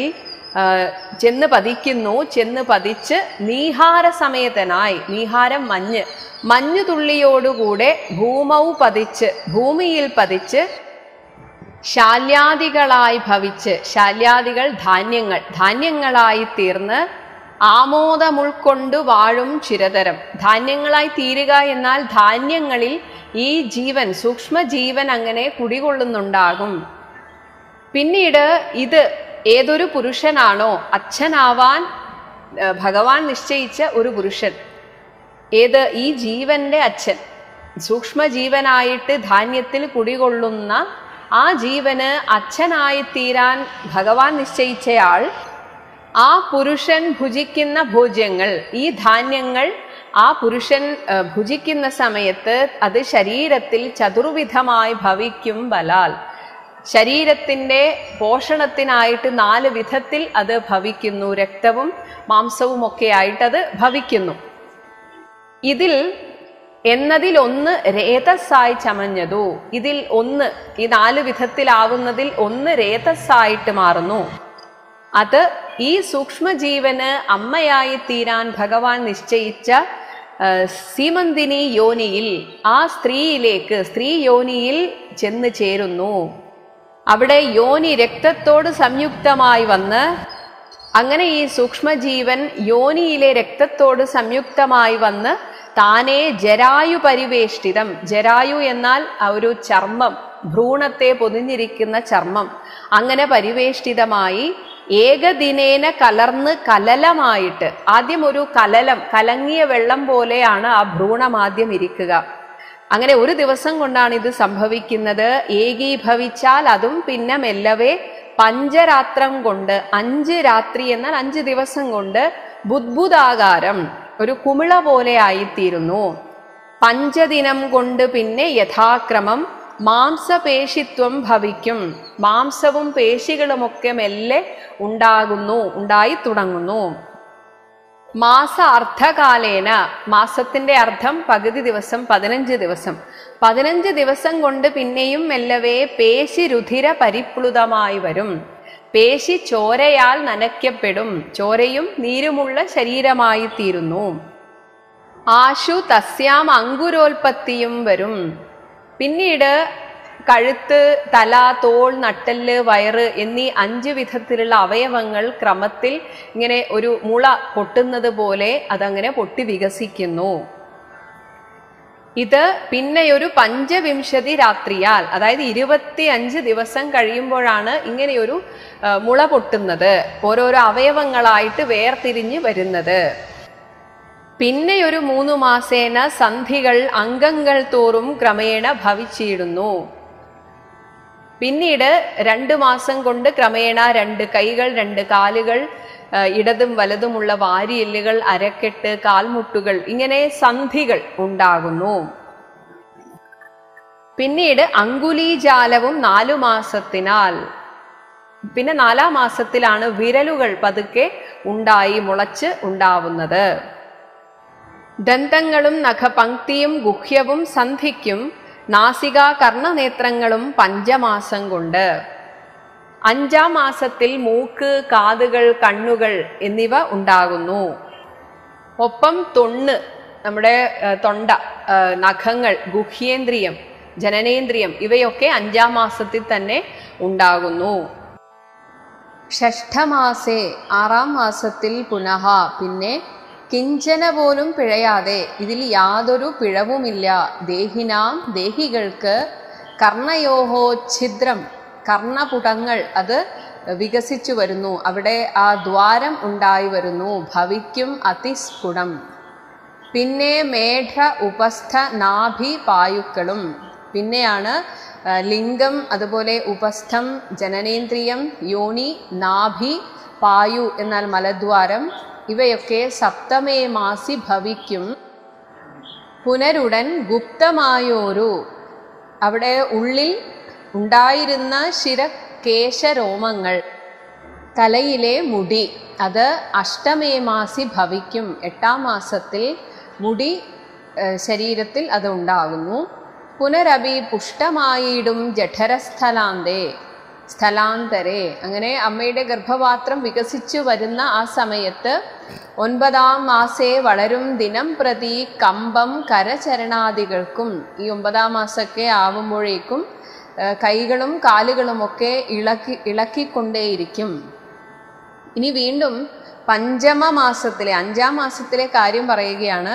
ചെന്ന് പതിക്കുന്നു. ചെന്ന് പതിച്ച് നീഹാര സമേതനായി, നീഹാരം മഞ്ഞു തുള്ളിയോടുകൂടെ ഭൂമിയിൽ പതിച്ച് ശാല്യാദികളായി ഭവിച്ച്, ശാല്യാദികൾ ധാന്യങ്ങൾ, ധാന്യങ്ങളായി തീർന്ന് ആമോദം ഉൾക്കൊണ്ടു വാഴും ചിരതരം. ധാന്യങ്ങളായി തീരുക എന്നാൽ ധാന്യങ്ങളിൽ ഈ ജീവൻ, സൂക്ഷ്മജീവൻ അങ്ങനെ കുടികൊള്ളുന്നുണ്ടാകും. പിന്നീട് ഇത് ഏതൊരു പുരുഷനാണോ അച്ഛനാവാൻ ഭഗവാൻ നിശ്ചയിച്ച ഒരു പുരുഷൻ, ഏത് ഈ ജീവന്റെ അച്ഛൻ, സൂക്ഷ്മജീവനായിട്ട് ധാന്യത്തിൽ കുടികൊള്ളുന്ന ആ ജീവന് അച്ഛനായിത്തീരാൻ ഭഗവാൻ നിശ്ചയിച്ചയാൾ, ആ പുരുഷൻ ഭുജിക്കുന്ന ഭോജ്യങ്ങൾ, ഈ ധാന്യങ്ങൾ ആ പുരുഷൻ ഭുജിക്കുന്ന സമയത്ത് അത് ശരീരത്തിൽ ചതുർവിധമായി ഭവിക്കും ബലാൽ. ശരീരത്തിൻ്റെ പോഷണത്തിനായിട്ട് 4 വിധത്തിൽ അത് ഭവിക്കുന്നു. രക്തവും മാംസവും ഒക്കെ ആയിട്ടത് ഭവിക്കുന്നു. ഇതിൽ എന്നതിലൊന്ന് രേതസ്സായി ചമഞ്ഞതു. ഇതിൽ ഒന്ന്, ഈ 4 വിധത്തിലാവുന്നതിൽ ഒന്ന് രേതസ്സായിട്ട് മാറുന്നു. അത് ഈ സൂക്ഷ്മജീവന് അമ്മയായി തീരാൻ ഭഗവാൻ നിശ്ചയിച്ച സീമന്തിനി യോനിയിൽ, ആ സ്ത്രീയിലേക്ക്, സ്ത്രീ യോനിയിൽ ചെന്ന് ചേരുന്നു. അവിടെ യോനി രക്തത്തോട് സംയുക്തമായി വന്ന്, അങ്ങനെ ഈ സൂക്ഷ്മജീവൻ യോനിയിലെ രക്തത്തോട് സംയുക്തമായി വന്ന് താനേ ജരായു പരിവേഷ്ടിതം, ജരായു എന്നാൽ ഒരു ചർമ്മം, ഭ്രൂണത്തെ പൊതിഞ്ഞിരിക്കുന്ന ചർമ്മം, അങ്ങനെ പരിവേഷ്ടിതമായി ഏകദിനേന കലർന്ന് കലലമായിട്ട്, ആദ്യം ഒരു കലലം, കലങ്ങിയ വെള്ളം പോലെയാണ് ആ ഭ്രൂണം ആദ്യം ഇരിക്കുക. അങ്ങനെ ഒരു ദിവസം കൊണ്ടാണ് ഇത് സംഭവിക്കുന്നത്. ഏകീഭവിച്ചാൽ അതും പിന്നെ മെല്ലവേ പഞ്ചരാത്രം കൊണ്ട്, 5 രാത്രി എന്നാൽ 5 ദിവസം കൊണ്ട് ബുദ്ബുദാകാരം, ഒരു കുമിള പോലെ ആയിത്തീരുന്നു. 5 ദിനം കൊണ്ട് പിന്നെ യഥാക്രമം മാംസപേശിത്വം ഭവിക്കും. മാംസവും പേശികളുമൊക്കെ മെല്ലെ ഉണ്ടായി തുടങ്ങുന്നു. മാസ അർദ്ധകാലേന, മാസത്തിന്റെ അർത്ഥം പകുതി ദിവസം, 15 ദിവസം. 15 ദിവസം കൊണ്ട് പിന്നെയും മെല്ലവേ പേശി രുധിര പരിപ്ലുതമായി വരും. പേശി ചോരയാൽ നനയ്ക്കപ്പെടും. ചോരയും നീരുമുള്ള ശരീരമായി തീരുന്നു. ആശു തസ്യാം അങ്കുരോൽപത്തിയും വരും. പിന്നീട് കഴുത്ത്, തല, തോൾ, നട്ടെല്ല്, വയറ് എന്നീ 5 വിധത്തിലുള്ള അവയവങ്ങൾ ക്രമത്തിൽ ഇങ്ങനെ ഒരു മുള പൊട്ടുന്നത് പോലെ അതങ്ങനെ പൊട്ടി വികസിക്കുന്നു. ഇത് പിന്നെയൊരു 25 രാത്രിയാൽ, അതായത് 25 ദിവസം കഴിയുമ്പോഴാണ് ഇങ്ങനെയൊരു മുള പൊട്ടുന്നത്, ഓരോരോ അവയവങ്ങളായിട്ട് വേർതിരിഞ്ഞ് വരുന്നത്. പിന്നെയൊരു 3 മാസേന സന്ധികൾ അംഗങ്ങൾ തോറും ക്രമേണ ഭവിച്ചിടുന്നു. പിന്നീട് 2 മാസം കൊണ്ട് ക്രമേണ 2 കൈകൾ, 2 കാലുകൾ, ഇടതും വലതുമുള്ള വാരിയെല്ലുകൾ, അരക്കെട്ട്, കാൽമുട്ടുകൾ, ഇങ്ങനെ സന്ധികൾ ഉണ്ടാകുന്നു. പിന്നീട് അങ്കുലീജാലവും 4 മാസത്തിനാൽ, പിന്നെ 4-ാം മാസത്തിലാണ് വിരലുകൾ പതുക്കെ ഉണ്ടായി മുളച്ച് ഉണ്ടാവുന്നത്. ദന്തങ്ങളും നഖപംക്തിയും ഗുഹ്യവും സന്ധിക്കും നാസിക കർണനേത്രങ്ങളും 5 മാസം കൊണ്ട്. 5-ാം മാസത്തിൽ മൂക്ക്, കാതുകൾ, കണ്ണുകൾ എന്നിവ ഉണ്ടാകുന്നു. ഒപ്പം തൊണ്ണ്, നമ്മുടെ തൊണ്ട, നഖങ്ങൾ, ഗുഹ്യേന്ദ്രിയം, ജനനേന്ദ്രിയം ഇവയൊക്കെ 5-ാം മാസത്തിൽ തന്നെ ഉണ്ടാകുന്നു. ഷഷ്ഠമാസേ, 6-ാം മാസത്തിൽ പുനഃ, പിന്നെ കിഞ്ചന പോലും പിഴയാതെ, ഇതിൽ യാതൊരു പിഴവുമില്ല, ദേഹിനാം, ദേഹികൾക്ക്, കർണയോഹോ ഛിദ്രം, കർണപുടങ്ങൾ അത് വികസിച്ചു വരുന്നു, അവിടെ ആ ദ്വാരം ഉണ്ടായി വരുന്നു, ഭവിക്കും അതിസ്ഫുടം. പിന്നെ മേഘ ഉപസ്ഥ നാഭി പായുക്കളും, പിന്നെയാണ് ലിംഗം, അതുപോലെ ഉപസ്ഥം, ജനനേന്ദ്രിയം, യോനി, നാഭി, പായു എന്നാൽ മലദ്വാരം, ഇവയൊക്കെ 7-മേ മാസി ഭവിക്കും. പുനരുടൻ ഗുപ്തമായോരു, അവിടെ ഉള്ളിൽ ഉണ്ടായിരുന്ന ശിരകേശരോമങ്ങൾ, തലയിലെ മുടി, അത് 8-മേ മാസി ഭവിക്കും. 8-ാം മാസത്തിൽ മുടി ശരീരത്തിൽ അത് ഉണ്ടാകുന്നു. പുനരഭി പുഷ്ടമായിടും ജഠരസ്ഥലാന്തേ, സ്ഥലാന്തരെ, അങ്ങനെ അമ്മയുടെ ഗർഭപാത്രം വികസിച്ചു വരുന്ന ആ സമയത്ത് 9-ാം മാസേ വളരും ദിനം പ്രതി കമ്പം കരചരണാദികൾക്കും, ഈ 9-ാം മാസമൊക്കെ ആവുമ്പോഴേക്കും കൈകളും കാലുകളുമൊക്കെ ഇളക്കിക്കൊണ്ടേയിരിക്കും. ഇനി വീണ്ടും പഞ്ചമമാസത്തിലെ 5ാം മാസത്തിലെ കാര്യം പറയുകയാണ്.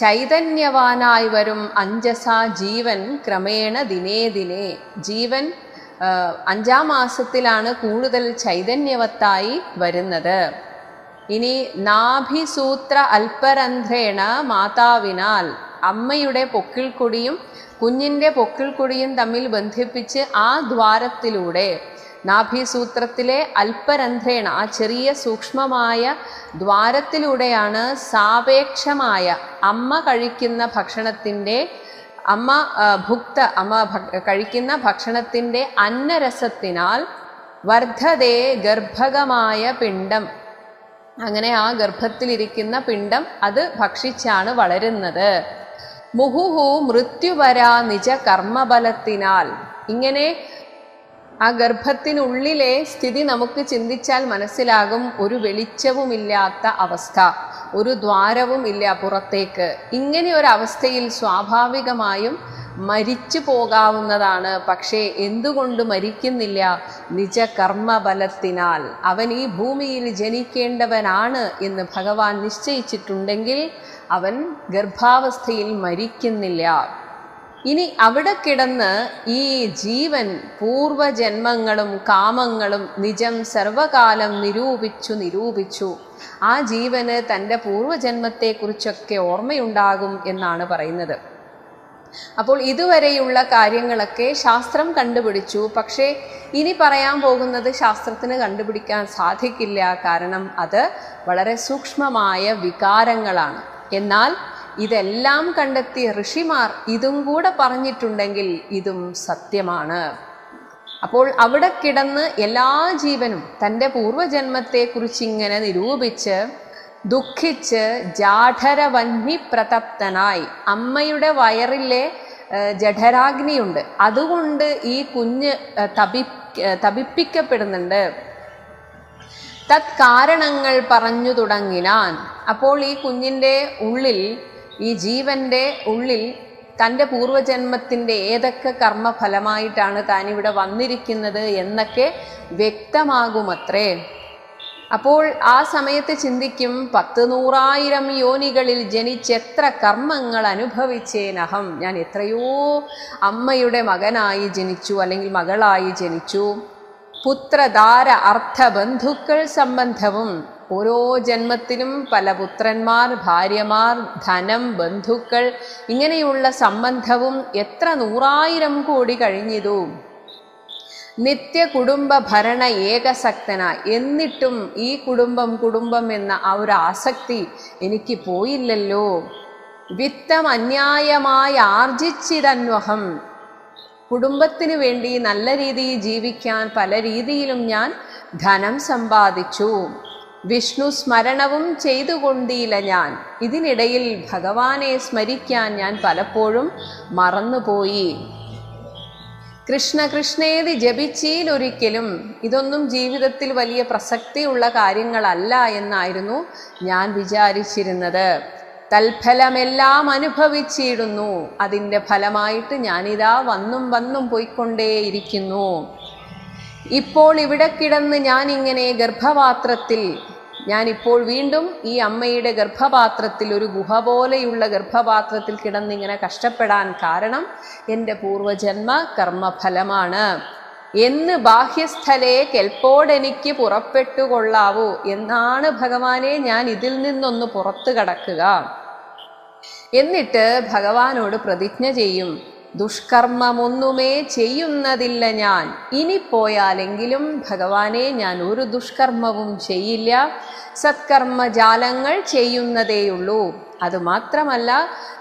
ചൈതന്യവാനായി വരും അഞ്ജസാ ജീവൻ ക്രമേണ ദിനേ ദിനേ. ജീവൻ 5ാം മാസത്തിലാണ് കൂടുതൽ ചൈതന്യവത്തായി വരുന്നത്. ഇനി നാഭിസൂത്ര അല്പരന്ധ്രേണ മാതാവിനാൽ, അമ്മയുടെ പൊക്കിൾക്കൊടിയും കുഞ്ഞിൻ്റെ പൊക്കിൾക്കൊടിയും തമ്മിൽ ബന്ധിപ്പിച്ച് ആ ദ്വാരത്തിലൂടെ, നാഭിസൂത്രത്തിലെ അല്പരന്ധ്രേണ, ആ ചെറിയ സൂക്ഷ്മമായ ദ്വാരത്തിലൂടെയാണ് സാപേക്ഷമായ അമ്മ കഴിക്കുന്ന ഭക്ഷണത്തിൻ്റെ കഴിക്കുന്ന ഭക്ഷണത്തിൻ്റെ അന്നരസത്തിനാൽ വർദ്ധതേ ഗർഭകമായ പിണ്ഡം, അങ്ങനെ ആ ഗർഭത്തിലിരിക്കുന്ന പിണ്ഡം അത് ഭക്ഷിച്ചാണ് വളരുന്നത്. മുഹുഹു മൃത്യുവരാ നിജ കർമ്മബലത്തിനാൽ. ഇങ്ങനെ ആ ഗർഭത്തിനുള്ളിലെ സ്ഥിതി നമുക്ക് ചിന്തിച്ചാൽ മനസ്സിലാകും. ഒരു വെളിച്ചവുമില്ലാത്ത അവസ്ഥ, ഒരു ദ്വാരവും ഇല്ല പുറത്തേക്ക്. ഇങ്ങനെ ഒരു അവസ്ഥയിൽ സ്വാഭാവികമായും മരിച്ചു പോകാവുന്നതാണ്. പക്ഷേ എന്തുകൊണ്ട് മരിക്കുന്നില്ല? നിജ കർമ്മബലത്തിനാൽ. അവൻ ഈ ഭൂമിയിൽ ജനിക്കേണ്ടവനാണ് എന്ന് ഭഗവാൻ നിശ്ചയിച്ചിട്ടുണ്ടെങ്കിൽ അവൻ ഗർഭാവസ്ഥയിൽ മരിക്കുന്നില്ല. ഇനി അവിടെ കിടന്ന് ഈ ജീവൻ പൂർവജന്മങ്ങളും കാമങ്ങളും നിജം സർവകാലം നിരൂപിച്ചു ആ ജീവന് തൻ്റെ പൂർവജന്മത്തെക്കുറിച്ചൊക്കെ ഓർമ്മയുണ്ടാകും എന്നാണ് പറയുന്നത്. അപ്പോൾ ഇതുവരെയുള്ള കാര്യങ്ങളൊക്കെ ശാസ്ത്രം കണ്ടുപിടിച്ചു. പക്ഷേ ഇനി പറയാൻ പോകുന്നത് ശാസ്ത്രത്തിന് കണ്ടുപിടിക്കാൻ സാധിക്കില്ല. കാരണം അത് വളരെ സൂക്ഷ്മമായ വികാരങ്ങളാണ്. എന്നാൽ ഇതെല്ലാം കണ്ടെത്തിയ ഋഷിമാർ ഇതും കൂടെ പറഞ്ഞിട്ടുണ്ടെങ്കിൽ ഇതും സത്യമാണ്. അപ്പോൾ അവിടെ കിടന്ന് എല്ലാ ജീവനും തൻ്റെ പൂർവജന്മത്തെക്കുറിച്ച് ഇങ്ങനെ നിരൂപിച്ച് ദുഃഖിച്ച് ജാഠരവന്നി പ്രതപ്തനായി, അമ്മയുടെ വയറിലെ ജഠരാഗ്നിയുണ്ട്, അതുകൊണ്ട് ഈ കുഞ്ഞ് തപിപ്പിക്കപ്പെടുന്നുണ്ട്. തത്കാരണങ്ങൾ പറഞ്ഞു തുടങ്ങിനാൻ. അപ്പോൾ ഈ കുഞ്ഞിൻ്റെ ഉള്ളിൽ, ഈ ജീവൻ്റെ ഉള്ളിൽ തൻ്റെ പൂർവജന്മത്തിൻ്റെ ഏതൊക്കെ കർമ്മഫലമായിട്ടാണ് താനിവിടെ വന്നിരിക്കുന്നത് എന്നൊക്കെ വ്യക്തമാകുമത്രേ. അപ്പോൾ ആ സമയത്ത് ചിന്തിക്കും, 10,100,000 യോനികളിൽ ജനിച്ചെത്ര കർമ്മങ്ങൾ അനുഭവിച്ചേനഹം. ഞാൻ എത്രയോ അമ്മയുടെ മകനായി ജനിച്ചു, അല്ലെങ്കിൽ മകളായി ജനിച്ചു. പുത്രധാര അർത്ഥ ബന്ധുക്കൾ സംബന്ധവും, ഓരോ ജന്മത്തിലും പല പുത്രന്മാർ, ഭാര്യമാർ, ധനം, ബന്ധുക്കൾ, ഇങ്ങനെയുള്ള സംബന്ധവും എത്ര 100,000 കോടി കഴിഞ്ഞിതു. നിത്യ കുടുംബ ഭരണ ഏകസക്തനായി, എന്നിട്ടും ഈ കുടുംബം എന്ന ആ ഒരു ആസക്തി എനിക്ക് പോയില്ലല്ലോ. വിത്തം അന്യായമായി ആർജിച്ചിതന്വഹം, കുടുംബത്തിന് വേണ്ടി നല്ല രീതിയിൽ ജീവിക്കാൻ പല രീതിയിലും ഞാൻ ധനം സമ്പാദിച്ചു. വിഷ്ണു സ്മരണവും ചെയ്തുകൊണ്ടില്ല ഞാൻ. ഇതിനിടയിൽ ഭഗവാനെ സ്മരിക്കാൻ ഞാൻ പലപ്പോഴും മറന്നുപോയി. കൃഷ്ണ കൃഷ്ണേതി ജപിച്ചീലൊരിക്കലും. ഇതൊന്നും ജീവിതത്തിൽ വലിയ പ്രസക്തിയുള്ള കാര്യങ്ങളല്ല എന്നായിരുന്നു ഞാൻ വിചാരിച്ചിരുന്നത്. തൽഫലമെല്ലാം അനുഭവിച്ചിടുന്നു. അതിൻ്റെ ഫലമായിട്ട് ഞാനിതാ വന്നും പോയിക്കൊണ്ടേയിരിക്കുന്നു. ഇപ്പോൾ ഇവിടെ കിടന്ന് ഞാനിങ്ങനെ ഗർഭപാത്രത്തിൽ, ഞാനിപ്പോൾ വീണ്ടും ഈ അമ്മയുടെ ഗർഭപാത്രത്തിൽ, ഒരു ഗുഹ പോലെയുള്ള ഗർഭപാത്രത്തിൽ കിടന്നിങ്ങനെ കഷ്ടപ്പെടാൻ കാരണം എൻ്റെ പൂർവജന്മ കർമ്മഫലമാണ്. എന്ന് ബാഹ്യസ്ഥലേ കെൽപ്പോടെനിക്ക് പുറപ്പെട്ടുകൊള്ളാവൂ. എന്നാണ് ഭഗവാനെ ഞാൻ ഇതിൽ നിന്നൊന്ന് പുറത്തു കടക്കുക. എന്നിട്ട് ഭഗവാനോട് പ്രതിജ്ഞ ചെയ്യും, ദുഷ്കർമ്മമൊന്നുമേ ചെയ്യുന്നതില്ല ഞാൻ. ഇനി പോയാലെങ്കിലും ഭഗവാനെ ഞാൻ ഒരു ദുഷ്കർമ്മവും ചെയ്യില്ല, സത്കർമ്മജാലങ്ങൾ ചെയ്യുന്നതേയുള്ളൂ. അതുമാത്രമല്ല,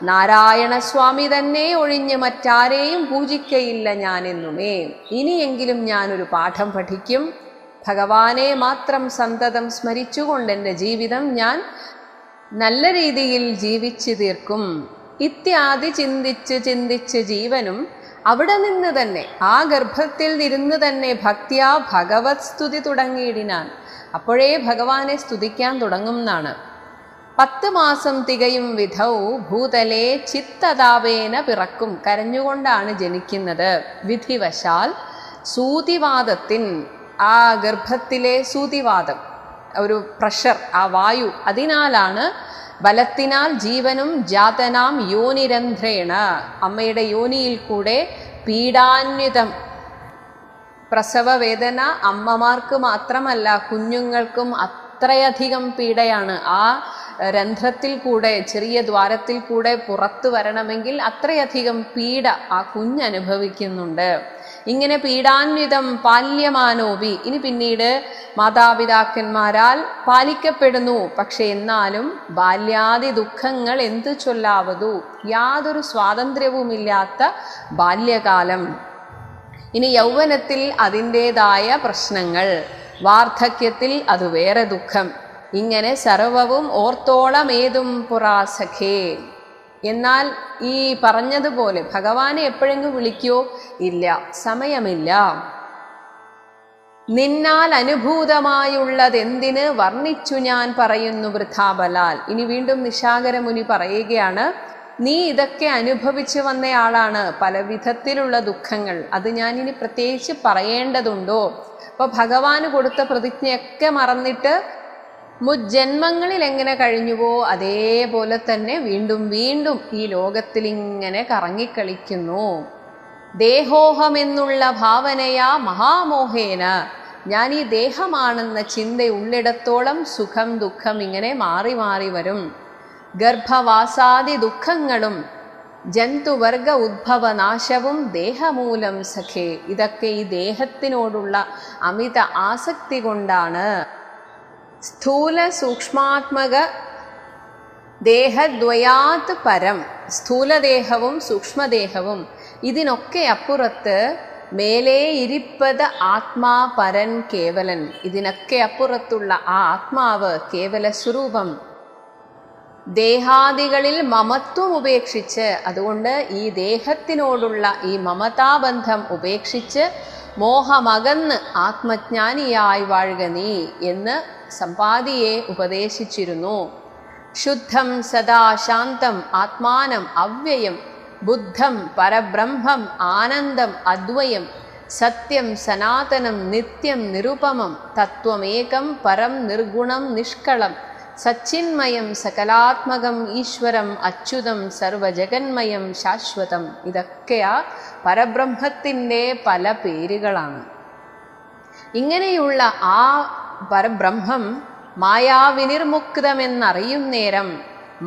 നാരായണസ്വാമി തന്നെ ഒഴിഞ്ഞ് മറ്റാരെയും പൂജിക്കയില്ല ഞാനെന്നുമേ. ഇനിയെങ്കിലും ഞാനൊരു പാഠം പഠിക്കും. ഭഗവാനെ മാത്രം സന്തതം സ്മരിച്ചുകൊണ്ട് എൻ്റെ ജീവിതം ഞാൻ നല്ല രീതിയിൽ ജീവിച്ചു തീർക്കും. ഇത്യാദി ചിന്തിച്ച് ജീവനും അവിടെ നിന്ന് തന്നെ, ആ ഗർഭത്തിൽ ഇരുന്ന് തന്നെ ഭക്തിയാ ഭഗവത് സ്തുതി തുടങ്ങിയിടിനാൻ. അപ്പോഴേ ഭഗവാനെ സ്തുതിക്കാൻ തുടങ്ങും എന്നാണ്. 10 മാസം തികയും വിധൗ ഭൂതലേ ചിത്തതാപേന പിറക്കും. കരഞ്ഞുകൊണ്ടാണ് ജനിക്കുന്നത്. വിധിവശാൽ സൂതിവാദത്തിൻ, ആ ഗർഭത്തിലെ സൂതിവാദം, ഒരു പ്രഷർ, ആ വായു, അതിനാലാണ് ബലത്തിനാൽ ജീവനും ജാതനാം യോനിരന്ധ്രേണ, അമ്മയുടെ യോനിയിൽ കൂടെ പീഡാന്വിതം. പ്രസവ വേദന അമ്മമാർക്ക് മാത്രമല്ല, കുഞ്ഞുങ്ങൾക്കും അത്രയധികം പീഡയാണ്. ആ രന്ധ്രത്തിൽ കൂടെ, ചെറിയ ദ്വാരത്തിൽ കൂടെ പുറത്തു വരണമെങ്കിൽ അത്രയധികം പീഡ ആ കുഞ്ഞനുഭവിക്കുന്നുണ്ട്. ഇങ്ങനെ പീഡാന്വിതം പാല്യമാനോപി, ഇനി പിന്നീട് മാതാപിതാക്കന്മാരാൽ പാലിക്കപ്പെടുന്നു. പക്ഷെ എന്നാലും ബാല്യാദി ദുഃഖങ്ങൾ എന്തു ചൊല്ലാവതു, യാതൊരു സ്വാതന്ത്ര്യവുമില്ലാത്ത ബാല്യകാലം. ഇനി യൗവനത്തിൽ അതിൻ്റെതായ പ്രശ്നങ്ങൾ, വാർദ്ധക്യത്തിൽ അത് വേറെ ദുഃഖം. ഇങ്ങനെ സർവവും ഓർത്തോളമേതും പുറാസഖേ. എന്നാൽ ഈ പറഞ്ഞതുപോലെ ഭഗവാനെ എപ്പോഴെങ്കിലും വിളിക്കോ? ഇല്ല, സമയമില്ല. നിന്നാൽ അനുഭൂതമായുള്ളതെന്തിന് വർണ്ണിച്ചു ഞാൻ പറയുന്നു വൃഥാബലാൽ. ഇനി വീണ്ടും നിശാകരമുനി പറയുകയാണ്, നീ ഇതൊക്കെ അനുഭവിച്ചു വന്നയാളാണ്, പല വിധത്തിലുള്ള ദുഃഖങ്ങൾ. അത് ഞാനിനി പ്രത്യേകിച്ച് പറയേണ്ടതുണ്ടോ? അപ്പോൾ ഭഗവാന് കൊടുത്ത പ്രതിജ്ഞയൊക്കെ മറന്നിട്ട് മുജ്ജന്മങ്ങളിൽ എങ്ങനെ കഴിഞ്ഞുവോ അതേപോലെ തന്നെ വീണ്ടും വീണ്ടും ഈ ലോകത്തിൽ ഇങ്ങനെ കറങ്ങിക്കളിക്കുന്നു. ദേഹോഹമെന്നുള്ള ഭാവനയാ മഹാമോഹേന, ഞാൻ ഈ ദേഹമാണെന്ന ചിന്ത ഉള്ളിടത്തോളം സുഖം ദുഃഖം ഇങ്ങനെ മാറി മാറി വരും. ഗർഭവാസാദി ദുഃഖങ്ങളും ജന്തുവർഗ ഉദ്ഭവനാശവും ദേഹമൂലം സഖേ. ഇതൊക്കെ ഈ ദേഹത്തിനോടുള്ള അമിത ആസക്തി കൊണ്ടാണ്. സ്ഥൂല സൂക്ഷ്മാത്മക ദേഹദ്വയാത് പരം, സ്ഥൂലദേഹവും സൂക്ഷ്മദേഹവും ഇതിനൊക്കെ അപ്പുറത്ത് മേലേ ഇരിപ്പത് ആത്മാ പരൻ കേവലൻ, ഇതിനൊക്കെ അപ്പുറത്തുള്ള ആ ആത്മാവ് കേവല സ്വരൂപം. ദേഹാദികളിൽ മമത്വം ഉപേക്ഷിച്ച്, അതുകൊണ്ട് ഈ ദേഹത്തിനോടുള്ള ഈ മമതാബന്ധം ഉപേക്ഷിച്ച് മോഹമകന്ന് ആത്മജ്ഞാനിയായി വാഴുക നീ എന്ന് സമ്പാദിയെ ഉപദേശിച്ചിരുന്നു. ശുദ്ധം സദാ ശാന്തം ആത്മാനം അവ്യയം ബുദ്ധം പരബ്രഹ്മം ആനന്ദം അദ്വയം സത്യം സനാതനം നിത്യം നിരുപമം തത്വമേകം പരം നിർഗുണം നിഷ്കളം സച്ചിന്മയം സകലാത്മകം ഈശ്വരം അച്യുതം സർവജഗന്മയം ശാശ്വതം. ഇതൊക്കെയാ പരബ്രഹ്മത്തിൻ്റെ പല പേരുകളാണ്. ഇങ്ങനെയുള്ള ആ പരബ്രഹ്മം മായാവിനിർമുക്തമെന്നറിയും നേരം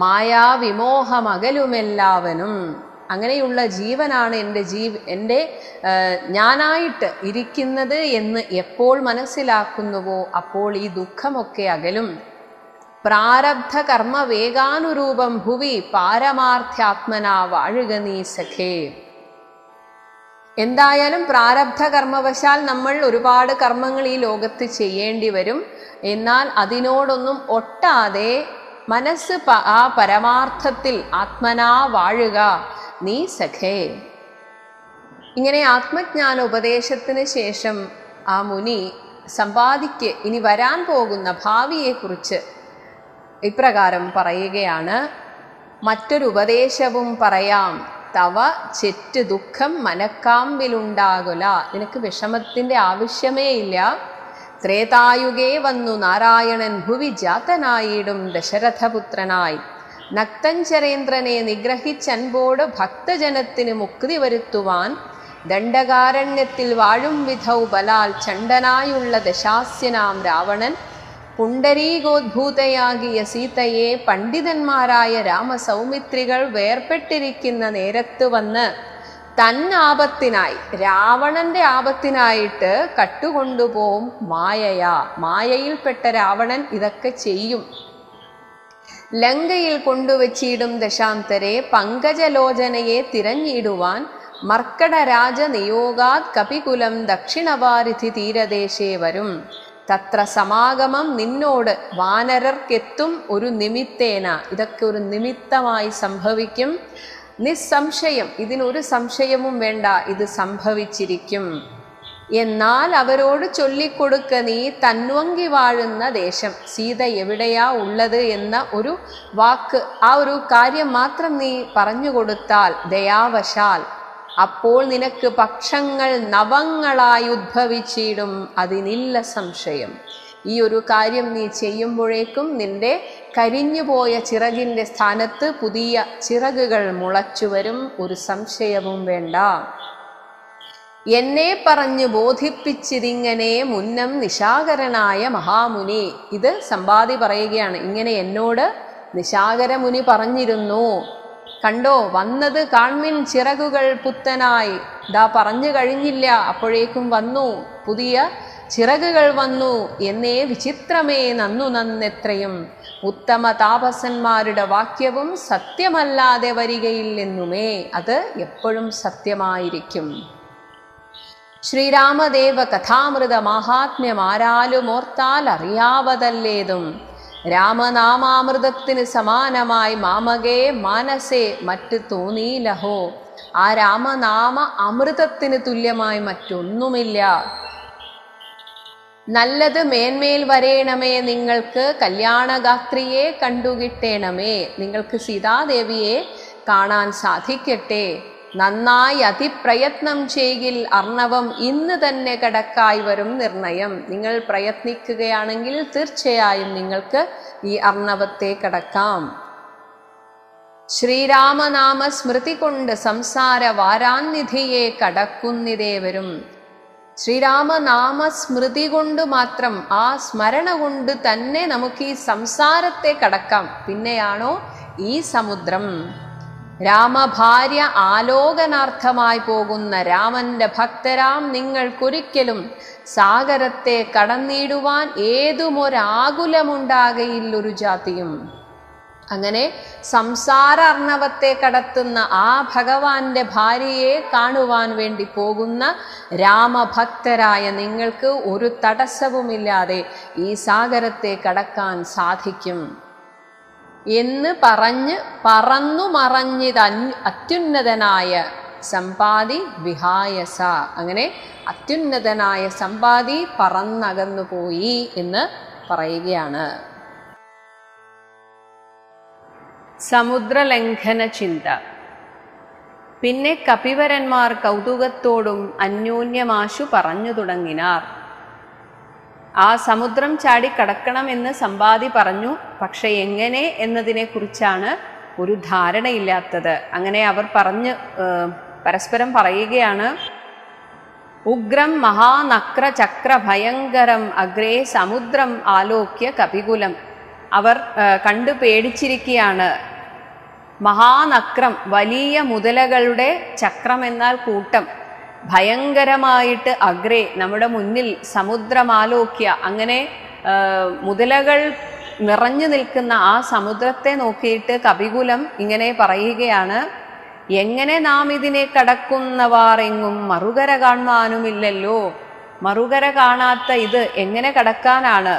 മായാവിമോഹമകലുമെല്ലാവനും. അങ്ങനെയുള്ള ജീവനാണ് എൻ്റെ ഞാനായിട്ട് ഇരിക്കുന്നത് എന്ന് എപ്പോൾ മനസ്സിലാക്കുന്നുവോ അപ്പോൾ ഈ ദുഃഖമൊക്കെ അകലും. പ്രാരബ്ധ കർമ്മ വേഗാനുരൂപം ഭുവി പാരമാർത്യാത്മനാ വാഴുക നീ സഖേ. എന്തായാലും പ്രാരബ്ധ കർമ്മവശാൽ നമ്മൾ ഒരുപാട് കർമ്മങ്ങൾ ഈ ലോകത്ത് ചെയ്യേണ്ടി വരും. എന്നാൽ അതിനോടൊന്നും ഒട്ടാതെ മനസ്സ് ആ പരമാർത്ഥത്തിൽ ആത്മനാ വാഴുക നീ സഖേ. ഇങ്ങനെ ആത്മജ്ഞാന ഉപദേശത്തിന് ശേഷം ആ മുനി സമ്പാദിക്ക് ഇനി വരാൻ പോകുന്ന ഭാവിയെക്കുറിച്ച് ഇപ്രകാരം പറയുകയാണ്. മറ്റൊരു ഉപദേശവും പറയാം. തവ ചെറ്റ് ദുഃഖം മനക്കാമ്പിലുണ്ടാകുല. നിനക്ക് വിഷമത്തിൻ്റെ ആവശ്യമേ ഇല്ല. ത്രേതായുഗേ വന്നു നാരായണൻ ഭുവി ജാതനായിടും ദശരഥപുത്രനായി നക്തഞ്ചരേന്ദ്രനെ നിഗ്രഹിച്ചൻപോട് ഭക്തജനത്തിന് മുക്തി വരുത്തുവാൻ ദണ്ഡകാരണ്യത്തിൽ വാഴും വിധൗ ബലാൽ ചണ്ഡനായുള്ള ദശാസ്യനാം രാവണൻ പുണ്ടരീകോദ്ഭൂതയാകിയ സീതയെ പണ്ഡിതന്മാരായ രാമസൗമിത്രികൾ വേർപെട്ടിരിക്കുന്ന നേരത്ത് വന്ന് തന്നാപത്തിനായി, രാവണന്റെ ആപത്തിനായിട്ട് കട്ടുകൊണ്ടുപോവും മായയാ. മായയിൽപ്പെട്ട രാവണൻ ഇതൊക്കെ ചെയ്യും. ലങ്കയിൽ കൊണ്ടുവച്ചിടും ദശാന്തരെ പങ്കജലോചനയെ തിരഞ്ഞിടുവാൻ മർക്കടരാജ നിയോഗാത് കപികുലം ദക്ഷിണവാരിധി തീരദേശേ വരും. തത്ര സമാഗമം നിന്നോട് വാനരർക്കെത്തും ഒരു നിമിത്തേന. ഇതൊക്കെ ഒരു നിമിത്തമായി സംഭവിക്കും. നിസ്സംശയം, ഇതിനൊരു സംശയവും വേണ്ട, ഇത് സംഭവിച്ചിരിക്കും. എന്നാൽ അവരോട് ചൊല്ലിക്കൊടുക്ക നീ തന്വങ്കി വാഴുന്ന ദേശം. സീത എവിടെയാ ഉള്ളത് എന്ന ഒരു വാക്ക്, ആ ഒരു കാര്യം മാത്രം നീ പറഞ്ഞു കൊടുത്താൽ ദയാവശാൽ, അപ്പോൾ നിനക്ക് പക്ഷങ്ങൾ നവങ്ങളായി ഉദ്ഭവിച്ചിടും, അതിനില്ല സംശയം. ഈ ഒരു കാര്യം നീ ചെയ്യുമ്പോഴേക്കും നിന്റെ കരിഞ്ഞുപോയ ചിറകിൻ്റെ സ്ഥാനത്ത് പുതിയ ചിറകുകൾ മുളച്ചു വരും, ഒരു സംശയവും വേണ്ട. എന്നെ പറഞ്ഞു ബോധിപ്പിച്ചിതിങ്ങനെ മുന്നം നിശാകരനായ മഹാമുനി. ഇത് സമ്പാദി പറയുകയാണ്. ഇങ്ങനെ എന്നോട് നിശാകരമുനി പറഞ്ഞിരുന്നു. കണ്ടോ, വന്നത് കാൺമിൻ ചിറകുകൾ പുത്തനായി. ദാ പറഞ്ഞു കഴിഞ്ഞില്ല, അപ്പോഴേക്കും വന്നു, പുതിയ ചിറകുകൾ വന്നു. എന്നേ വിചിത്രമേ നന്നു നന്നെത്രയും. ഉത്തമ താപസന്മാരുടെ വാക്യവും സത്യമല്ലാതെ വരികയില്ലെന്നുമേ, അത് എപ്പോഴും സത്യമായിരിക്കും. ശ്രീരാമദേവ കഥാമൃത മാഹാത്മ്യം ആരാലും ഓർത്താൽ അറിയാവതല്ലേതും. രാമനാമാമൃതത്തിന് സമാനമായി മാമകേ മാനസേ മറ്റ് തോന്നീലഹോ. ആ രാമനാമ അമൃതത്തിന് തുല്യമായി മറ്റൊന്നുമില്ല. നല്ലത് മേന്മേൽ വരേണമേ, നിങ്ങൾക്ക് കല്യാണഗാത്രിയെ കണ്ടുകിട്ടേണമേ, നിങ്ങൾക്ക് സീതാദേവിയെ കാണാൻ സാധിക്കട്ടെ. നന്നായി അതിപ്രയത്നം ചെയ്യിൽ അർണവം ഇന്ന് തന്നെ കടക്കായി വരും നിർണയം. നിങ്ങൾ പ്രയത്നിക്കുകയാണെങ്കിൽ തീർച്ചയായും നിങ്ങൾക്ക് ഈ അർണവത്തെ കടക്കാം. ശ്രീരാമനാമ സ്മൃതി കൊണ്ട് സംസാര വാരാന്നിധിയെ കടക്കുന്നിതേവരും. ശ്രീരാമനാമ സ്മൃതി കൊണ്ട് മാത്രം, ആ സ്മരണ കൊണ്ട് തന്നെ നമുക്ക് ഈ സംസാരത്തെ കടക്കാം. പിന്നെയാണോ ഈ സമുദ്രം. രാമഭാര്യ ആലോകനാർത്ഥമായി പോകുന്ന രാമന്റെ ഭക്തരാം നിങ്ങൾക്കൊരിക്കലും സാഗരത്തെ കടന്നിടുവാൻ ഏതുമൊരാകുലമുണ്ടാകയില്ലൊരു ജാതിയും. അങ്ങനെ സംസാര അർണവത്തെ കടത്തുന്ന ആ ഭഗവാന്റെ ഭാര്യയെ കാണുവാൻ വേണ്ടി പോകുന്ന രാമഭക്തരായ നിങ്ങൾക്ക് ഒരു തടസ്സവുമില്ലാതെ ഈ സാഗരത്തെ കടക്കാൻ സാധിക്കും എന്ന് പറഞ്ഞ് പറന്നു മറഞ്ഞിത് അത്യുന്നതനായ സമ്പാദി വിഹായസ. അങ്ങനെ അത്യുന്നതനായ സമ്പാദി പറന്നകന്നു പോയി എന്ന് പറയുകയാണ്. സമുദ്രലംഘന ചിന്ത. പിന്നെ കപിവരന്മാർ കൗതുകത്തോടും അന്യോന്യമാശു പറഞ്ഞു തുടങ്ങിനാർ. ആ സമുദ്രം ചാടി കടക്കണമെന്ന് സമ്പാദി പറഞ്ഞു. പക്ഷെ എങ്ങനെ എന്നതിനെ കുറിച്ചാണ് ഒരു ധാരണയില്ലാത്തത്. അങ്ങനെ അവർ പറഞ്ഞ് പരസ്പരം പറയുകയാണ്. ഉഗ്രം മഹാനക്ര ചക്ര ഭയങ്കരം അഗ്രേ സമുദ്രം ആലോക്യ കപികുലം. അവർ കണ്ടു പേടിച്ചിരിക്കുകയാണ്. മഹാനക്രം, വലിയ മുതലകളുടെ, ചക്രം എന്നാൽ കൂട്ടം, ഭയങ്കരമായിട്ട് അഗ്രേ നമ്മുടെ മുന്നിൽ, സമുദ്രമാലോക്യ, അങ്ങനെ മുതലകൾ നിറഞ്ഞു നിൽക്കുന്ന ആ സമുദ്രത്തെ നോക്കിയിട്ട് കപികുലം ഇങ്ങനെ പറയുകയാണ്. എങ്ങനെ നാം ഇതിനെ കടക്കുന്നവാർ എങ്ങും മറുകര കാണുവാനുമില്ലല്ലോ. മറുകര കാണാത്ത ഇത് എങ്ങനെ കടക്കാനാണ്?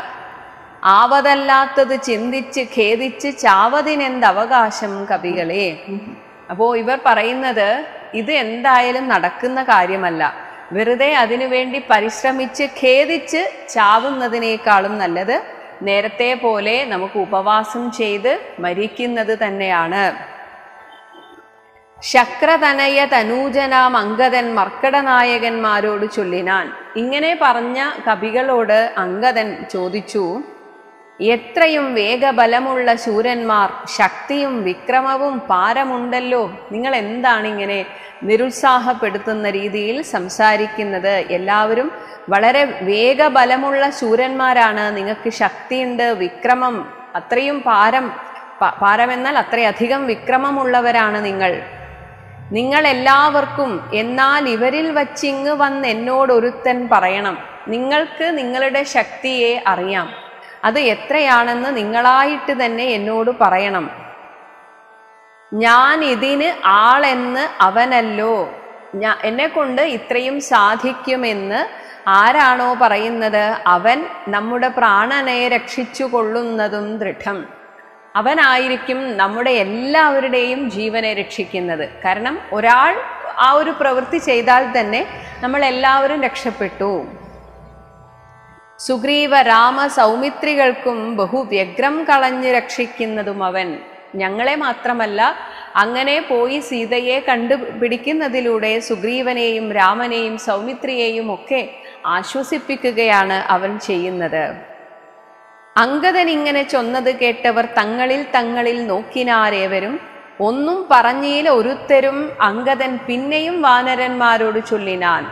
ആവതല്ലാത്തത് ചിന്തിച്ച് ഖേദിച്ച് ചാവതിനെന്തവകാശം കവികളെ. അപ്പോൾ ഇവർ പറയുന്നത് ഇത് എന്തായാലും നടക്കുന്ന കാര്യമല്ല. വെറുതെ അതിനുവേണ്ടി പരിശ്രമിച്ച് ഖേദിച്ച് ചാവുന്നതിനേക്കാളും നല്ലത് നേരത്തെ പോലെ നമുക്ക് ഉപവാസം ചെയ്ത് മരിക്കുന്നത് തന്നെയാണ്. ശക്രതനയ തനൂജനാം അംഗദൻ മർക്കടനായകന്മാരോട് ചൊല്ലിനാൻ. ഇങ്ങനെ പറഞ്ഞ കവികളോട് അംഗദൻ ചോദിച്ചു, എത്രയും വേഗബലമുള്ള ശൂരന്മാർ, ശക്തിയും വിക്രമവും പാരമുണ്ടല്ലോ, നിങ്ങൾ എന്താണ് ഇങ്ങനെ നിരുത്സാഹപ്പെടുത്തുന്ന രീതിയിൽ സംസാരിക്കുന്നത്? എല്ലാവരും വളരെ വേഗബലമുള്ള ശൂരന്മാരാണ്, നിങ്ങൾക്ക് ശക്തിയുണ്ട്, വിക്രമം, അത്രയും പാരമെന്നാൽ അത്രയധികം വിക്രമമുള്ളവരാണ് നിങ്ങൾ എല്ലാവർക്കും. എന്നാൽ ഇവരിൽ വച്ചിങ്ങ് വന്ന് എന്നോടൊരുത്തൻ പറയണം, നിങ്ങൾക്ക് നിങ്ങളുടെ ശക്തിയെ അറിയാം, അത് എത്രയാണെന്ന് നിങ്ങളായിട്ട് തന്നെ എന്നോട് പറയണം. ഞാൻ ഇതിന് ആളെന്ന് അവനല്ലോ, എന്നെ കൊണ്ട് ഇത്രയും സാധിക്കുമെന്ന് ആരാണോ പറയുന്നത് അവൻ നമ്മുടെ പ്രാണനെ രക്ഷിച്ചു കൊള്ളുന്നതും ദൃഢം. അവനായിരിക്കും നമ്മുടെ എല്ലാവരുടെയും ജീവനെ രക്ഷിക്കുന്നത്. കാരണം ഒരാൾ ആ ഒരു പ്രവൃത്തി ചെയ്താൽ തന്നെ നമ്മൾ എല്ലാവരും രക്ഷപ്പെട്ടു. സുഗ്രീവ രാമ സൗമിത്രികൾക്കും ബഹുവ്യഗ്രം കളഞ്ഞ് രക്ഷിക്കുന്നതും അവൻ. ഞങ്ങളെ മാത്രമല്ല, അങ്ങനെ പോയി സീതയെ കണ്ടുപിടിക്കുന്നതിലൂടെ സുഗ്രീവനെയും രാമനെയും സൗമിത്രിയെയും ഒക്കെ ആശ്വസിപ്പിക്കുകയാണ് അവൻ ചെയ്യുന്നത്. അംഗദൻ ഇങ്ങനെ ചൊന്നത് കേട്ടവർ തങ്ങളിൽ നോക്കിനാരേവരും. ഒന്നും പറഞ്ഞീല ഒരുത്തരും. അംഗദൻ പിന്നെയും വാനരന്മാരോട് ചൊല്ലിനാൻ,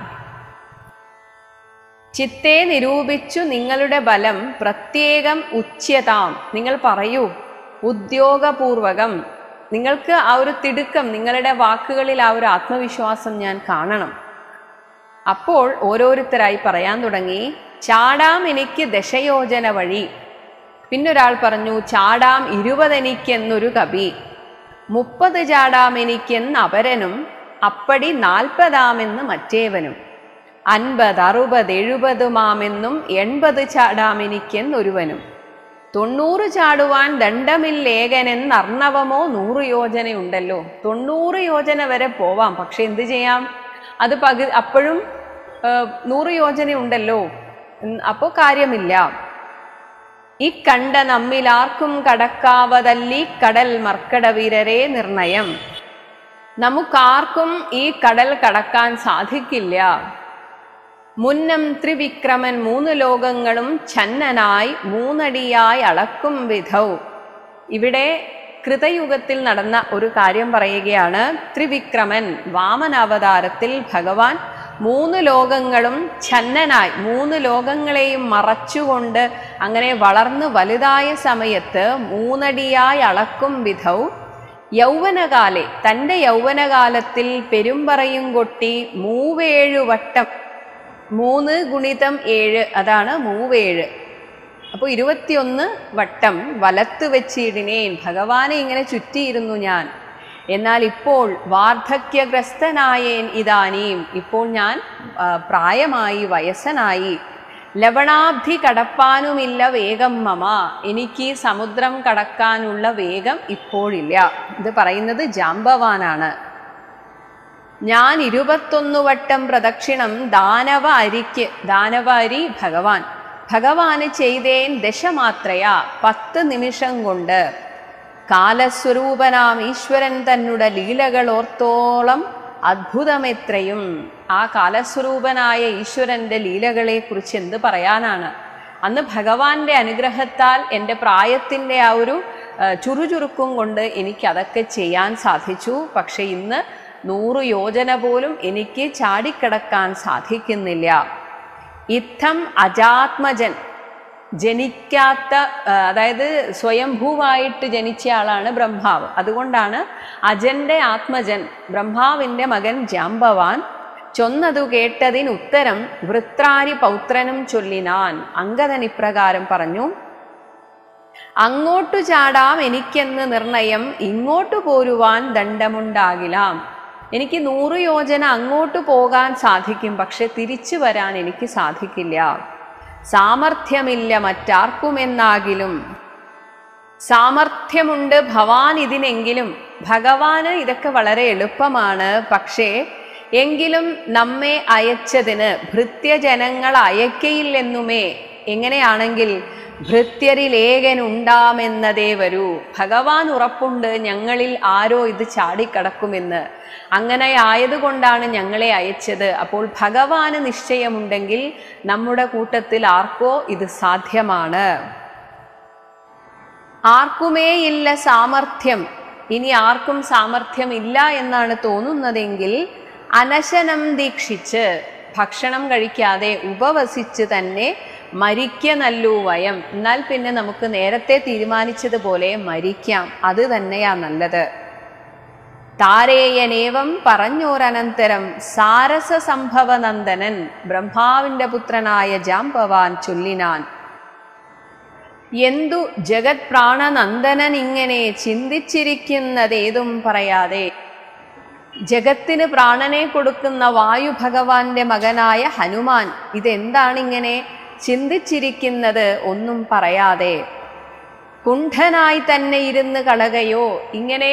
ചിത്തെ നിരൂപിച്ചു നിങ്ങളുടെ ബലം പ്രത്യേകം ഉച്യതാം. നിങ്ങൾ പറയൂ, ഉദ്യോഗപൂർവകം. നിങ്ങൾക്ക് ആ ഒരു തിടുക്കം, നിങ്ങളുടെ വാക്കുകളിൽ ആ ഒരു ആത്മവിശ്വാസം ഞാൻ കാണണം. അപ്പോൾ ഓരോരുത്തരായി പറയാൻ തുടങ്ങി. ചാടാം എനിക്ക് ദശയോജന വഴി. പിന്നൊരാൾ പറഞ്ഞു, ചാടാം 20 എനിക്കെന്നൊരു കവി, 30 ചാടാം എനിക്കെന്ന് അപരനും, അപ്പടി 40 മറ്റേവനും, 50, 60, 70 മാമെന്നും 80 ചാടാം എനിക്കെന്നൊരുവനും, 90 ചാടുവാൻ ദണ്ഡമില്ലേകനെന്ന് അർണവമോ 100 യോജനയുണ്ടല്ലോ. 90 യോജന വരെ പോവാം, പക്ഷെ എന്ത് ചെയ്യാം, അത് അപ്പോഴും 100 യോജനയുണ്ടല്ലോ, അപ്പോൾ കാര്യമില്ല. ഈ കണ്ട നമ്മിലാർക്കും കടക്കാവതല്ലി കടൽ മർക്കടവീരരെ നിർണയം. നമുക്കാർക്കും ഈ കടൽ കടക്കാൻ സാധിക്കില്ല. മുന്നം ത്രിവിക്രമൻ 3 ലോകങ്ങളും ഛന്നനായി 3 അടിയായി അളക്കും വിധൗ. ഇവിടെ കൃതയുഗത്തിൽ നടന്ന ഒരു കാര്യം പറയുകയാണ്. ത്രിവിക്രമൻ വാമനാവതാരത്തിൽ ഭഗവാൻ 3 ലോകങ്ങളും ഛന്നനായി 3 ലോകങ്ങളെയും മറച്ചുകൊണ്ട് അങ്ങനെ വളർന്നു വലുതായ സമയത്ത് 3 അടിയായി അളക്കും വിധൗ യൗവനകാലെ, തൻ്റെ യൗവനകാലത്തിൽ പെരുമ്പറയും കൊട്ടി 37 വട്ടം, 3 ഗുണിതം 7 അതാണ് 37. അപ്പോൾ 21 വട്ടം വലത്ത് വെച്ചിടിനേൻ. ഭഗവാനെ ഇങ്ങനെ ചുറ്റിയിരുന്നു ഞാൻ. എന്നാൽ ഇപ്പോൾ വാർദ്ധക്യഗ്രസ്തനായേൻ ഇതാനീം. ഇപ്പോൾ ഞാൻ പ്രായമായി, വയസ്സനായി. ലവണാബ്ധി കടപ്പാനുമില്ല വേഗം മമ. എനിക്ക് സമുദ്രം കടക്കാനുള്ള വേഗം ഇപ്പോഴില്ല. ഇത് പറയുന്നത് ജാംബവാനാണ്. ഞാൻ 21 വട്ടം പ്രദക്ഷിണം ദാനവ അരിക്ക്, ദാനവ അരി ഭഗവാൻ, ഭഗവാന് ചെയ്തേൻ ദശമാത്രയാ 10 നിമിഷം കൊണ്ട്. കാലസ്വരൂപനാം ഈശ്വരൻ തന്നുടെ ലീലകൾ ഓർത്തോളം അത്ഭുതമെത്രയും. ആ കാലസ്വരൂപനായ ഈശ്വരൻ്റെ ലീലകളെ കുറിച്ച് എന്ത് പറയാനാണ്. അന്ന് ഭഗവാന്റെ അനുഗ്രഹത്താൽ എൻ്റെ പ്രായത്തിൻ്റെ ആ ഒരു ചുറുചുറുക്കും കൊണ്ട് എനിക്കതൊക്കെ ചെയ്യാൻ സാധിച്ചു. പക്ഷെ ഇന്ന് 100 യോജന പോലും എനിക്ക് ചാടിക്കടക്കാൻ സാധിക്കുന്നില്ല. ഇത്തം അജാത്മജൻ, ജനിക്കാത്ത, അതായത് സ്വയംഭൂവായിട്ട് ജനിച്ച ആളാണ് ബ്രഹ്മാവ്. അതുകൊണ്ടാണ് അജന്റെ ആത്മജൻ, ബ്രഹ്മാവിൻ്റെ മകൻ ജാംബവാൻ ചൊന്നതു കേട്ടതിന് ഉത്തരം വൃത്രാരി പൗത്രനും ചൊല്ലിനാൻ. അംഗദൻ ഇപ്രകാരം പറഞ്ഞു, അങ്ങോട്ടു ചാടാം എനിക്കെന്ന് നിർണയം, ഇങ്ങോട്ടു പോരുവാൻ ദണ്ഡമുണ്ടാകിലാം. എനിക്ക് 100 യോജന അങ്ങോട്ട് പോകാൻ സാധിക്കും, പക്ഷെ തിരിച്ചു വരാൻ എനിക്ക് സാധിക്കില്ല. സാമർഥ്യമില്ല മറ്റാർക്കുമെന്നാകിലും. സാമർഥ്യമുണ്ട് ഭവാൻ ഇതിനെങ്കിലും. ഭഗവാന് ഇതൊക്കെ വളരെ എളുപ്പമാണ്. പക്ഷേ എങ്കിലും നമ്മെ അയച്ചതിന് ഭൃത്യജനങ്ങൾ അയക്കയില്ലെന്നുമേ. എങ്ങനെയാണെങ്കിൽ ഭൃത്യരിലേകനുണ്ടാമെന്നതേ വരൂ. ഭഗവാൻ ഉറപ്പുണ്ട് ഞങ്ങളിൽ ആരോ ഇത് ചാടിക്കടക്കുമെന്ന്. അങ്ങനെ ആയതുകൊണ്ടാണ് ഞങ്ങളെ അയച്ചത്. അപ്പോൾ ഭഗവാന് നിശ്ചയമുണ്ടെങ്കിൽ നമ്മുടെ കൂട്ടത്തിൽ ആർക്കോ ഇത് സാധ്യമാണ്. ആർക്കുമേയില്ല സാമർഥ്യം. ഇനി ആർക്കും സാമർഥ്യം ഇല്ല എന്നാണ് തോന്നുന്നതെങ്കിൽ അനശനം ദീക്ഷിച്ച്, ഭക്ഷണം കഴിക്കാതെ ഉപവസിച്ച് തന്നെ മരിക്ക നല്ലൂ വയം. എന്നാൽ പിന്നെ നമുക്ക് നേരത്തെ തീരുമാനിച്ചതുപോലെ മരിക്കാം. അത് തന്നെയാ നല്ലത്. താരേയനേവം പറഞ്ഞോരനന്തരം സാരസ സംഭവ നന്ദനൻ, ബ്രഹ്മാവിൻ്റെ പുത്രനായ ജാംബവാൻ ചൊല്ലിനാൻ, എന്തു ജഗത് പ്രാണനന്ദനൻ ഇങ്ങനെ ചിന്തിച്ചിരിക്കുന്നതേതും പറയാതെ. ജഗത്തിന് പ്രാണനെ കൊടുക്കുന്ന വായു ഭഗവാന്റെ മകനായ ഹനുമാൻ ഇതെന്താണിങ്ങനെ ചിന്തിച്ചിരിക്കുന്നത് ഒന്നും പറയാതെ. കുണ്ഠനായി തന്നെ ഇരുന്ന് കളകയോ, ഇങ്ങനെ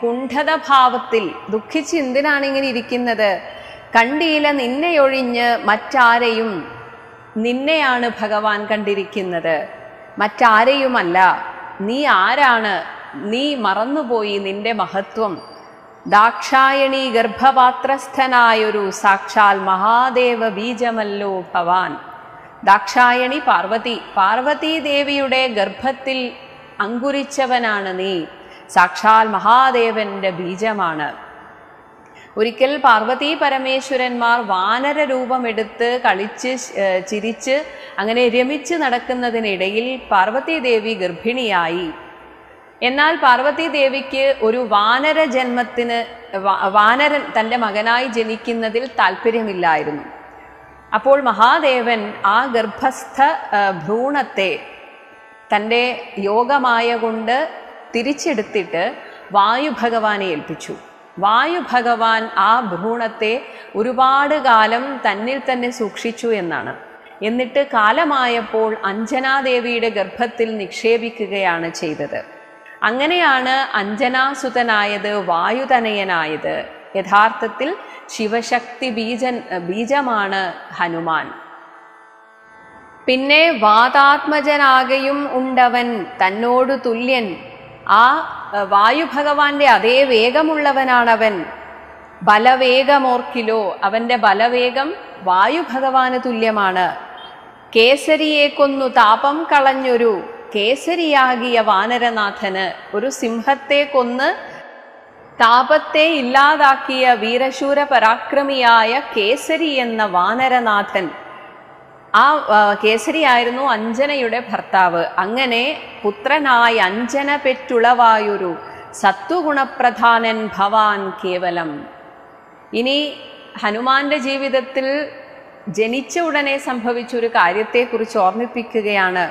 കുണ്ഠതഭാവത്തിൽ ദുഃഖിച്ച് എന്തിനാണ് ഇങ്ങനെ ഇരിക്കുന്നത്? കണ്ടീല നിന്നെയൊഴിഞ്ഞ് മറ്റാരെയും, നിന്നെയാണ് ഭഗവാൻ കണ്ടിരിക്കുന്നത്, മറ്റാരെയുമല്ല. നീ ആരാണ്? നീ മറന്നുപോയി നിന്റെ മഹത്വം. ദാക്ഷായണി ഗർഭപാത്രസ്ഥനായൊരു സാക്ഷാൽ മഹാദേവ ബീജമല്ലോ ഭവാൻ. ദാക്ഷായണി പാർവതി, പാർവതീ ദേവിയുടെ ഗർഭത്തിൽ അങ്കുരിച്ചവനാണ് നീ. സാക്ഷാൽ മഹാദേവന്റെ ബീജമാണ്. ഒരിക്കൽ പാർവതീ പരമേശ്വരന്മാർ വാനര രൂപമെടുത്ത് കളിച്ച് ചിരിച്ച് അങ്ങനെ രമിച്ച് നടക്കുന്നതിനിടയിൽ പാർവതീ ദേവി ഗർഭിണിയായി. എന്നാൽ പാർവതീ ദേവിക്ക് ഒരു വാനര ജന്മത്തിന്, വാനരൻ തൻ്റെ മകനായി ജനിക്കുന്നതിൽ താല്പര്യമില്ലായിരുന്നു. അപ്പോൾ മഹാദേവൻ ആ ഗർഭസ്ഥ ഭ്രൂണത്തെ തൻ്റെ യോഗമായ കൊണ്ട് തിരിച്ചെടുത്തിട്ട് വായുഭഗവാനെ ഏൽപ്പിച്ചു. വായുഭഗവാൻ ആ ഭ്രൂണത്തെ ഒരുപാട് കാലം തന്നിൽ തന്നെ സൂക്ഷിച്ചു എന്നാണ്. എന്നിട്ട് കാലമായപ്പോൾ അഞ്ജനാദേവിയുടെ ഗർഭത്തിൽ നിക്ഷേപിക്കുകയാണ് ചെയ്തത്. അങ്ങനെയാണ് അഞ്ജനാസുതനായത്, വായുതനയനായത്. യഥാർത്ഥത്തിൽ ശിവശക്തി ബീജമാണ് ഹനുമാൻ. പിന്നെ വാതാത്മജനാകയും ഉണ്ടവൻ തന്നോട് തുല്യൻ. ആ വായുഭഗവാന്റെ അതേ വേഗമുള്ളവനാണവൻ. ബലവേഗമോർക്കിലോ, അവന്റെ ബലവേഗം വായുഭഗവാന് തുല്യമാണ്. കേസരിയെ കൊന്നു താപം കളഞ്ഞൊരു കേസരിയാകിയ വാനരനാഥന്, ഒരു സിംഹത്തെ കൊന്ന് താപത്തെ ഇല്ലാതാക്കിയ വീരശൂര പരാക്രമിയായ കേസരി എന്ന വാനരനാഥൻ, ആ കേസരിയായിരുന്നു അഞ്ജനയുടെ ഭർത്താവ്. അങ്ങനെ പുത്രനായി അഞ്ജന പെറ്റുളവായൊരു സത്വഗുണപ്രധാനൻ ഭവാൻ കേവലം. ഇനി ഹനുമാന്റെ ജീവിതത്തിൽ ജനിച്ച ഉടനെ സംഭവിച്ചൊരു കാര്യത്തെക്കുറിച്ച് ഓർമ്മിപ്പിക്കുകയാണ്.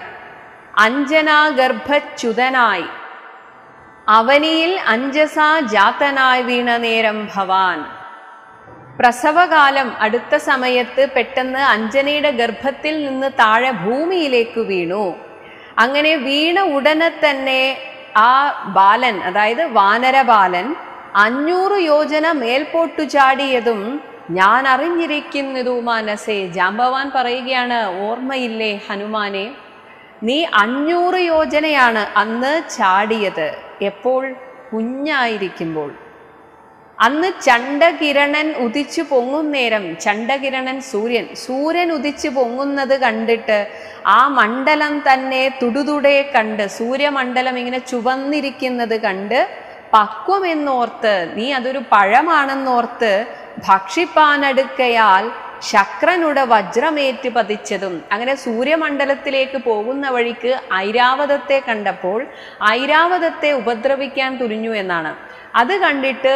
അഞ്ജനാഗർഭച്യുതനായി അവനിയിൽ അഞ്ജസാ ജാതനായി വീണ നേരം ഭവാൻ. പ്രസവകാലം അടുത്ത സമയത്ത് പെട്ടെന്ന് അഞ്ജനയുടെ ഗർഭത്തിൽ നിന്ന് താഴെ ഭൂമിയിലേക്ക് വീണു. അങ്ങനെ വീണ ഉടനെ തന്നെ ആ ബാലൻ, അതായത് വാനരബാലൻ 500 യോജന മേൽപോട്ടു ചാടിയതും ഞാൻ അറിഞ്ഞിരിക്കുന്നതു മനസ്സേ. ജാമ്പവാൻ പറയുകയാണ്, ഓർമ്മയില്ലേ ഹനുമാനെ, നീ 500 യോജനയാണ് അന്ന് ചാടിയത്. എപ്പോൾ? കുഞ്ഞായിരിക്കുമ്പോൾ. അന്ന് ചണ്ഡകിരണൻ ഉദിച്ചു പൊങ്ങുന്നേരം, ചണ്ഡകിരണൻ സൂര്യൻ ഉദിച്ചു പൊങ്ങുന്നത് കണ്ടിട്ട് ആ മണ്ഡലം തന്നെ തുടുതുടെ കണ്ട്, സൂര്യമണ്ഡലം ഇങ്ങനെ ചുവന്നിരിക്കുന്നത് കണ്ട് പക്വമെന്നോർത്ത്, നീ അതൊരു പഴമാണെന്നോർത്ത് ഭക്ഷിപ്പാനടുക്കയാൽ ശക്രനുടെ വജ്രമേറ്റ് പതിച്ചതും. അങ്ങനെ സൂര്യമണ്ഡലത്തിലേക്ക് പോകുന്ന വഴിക്ക് ഐരാവതത്തെ കണ്ടപ്പോൾ ഐരാവതത്തെ ഉപദ്രവിക്കാൻ തുനിഞ്ഞു എന്നാണ്. അത് കണ്ടിട്ട്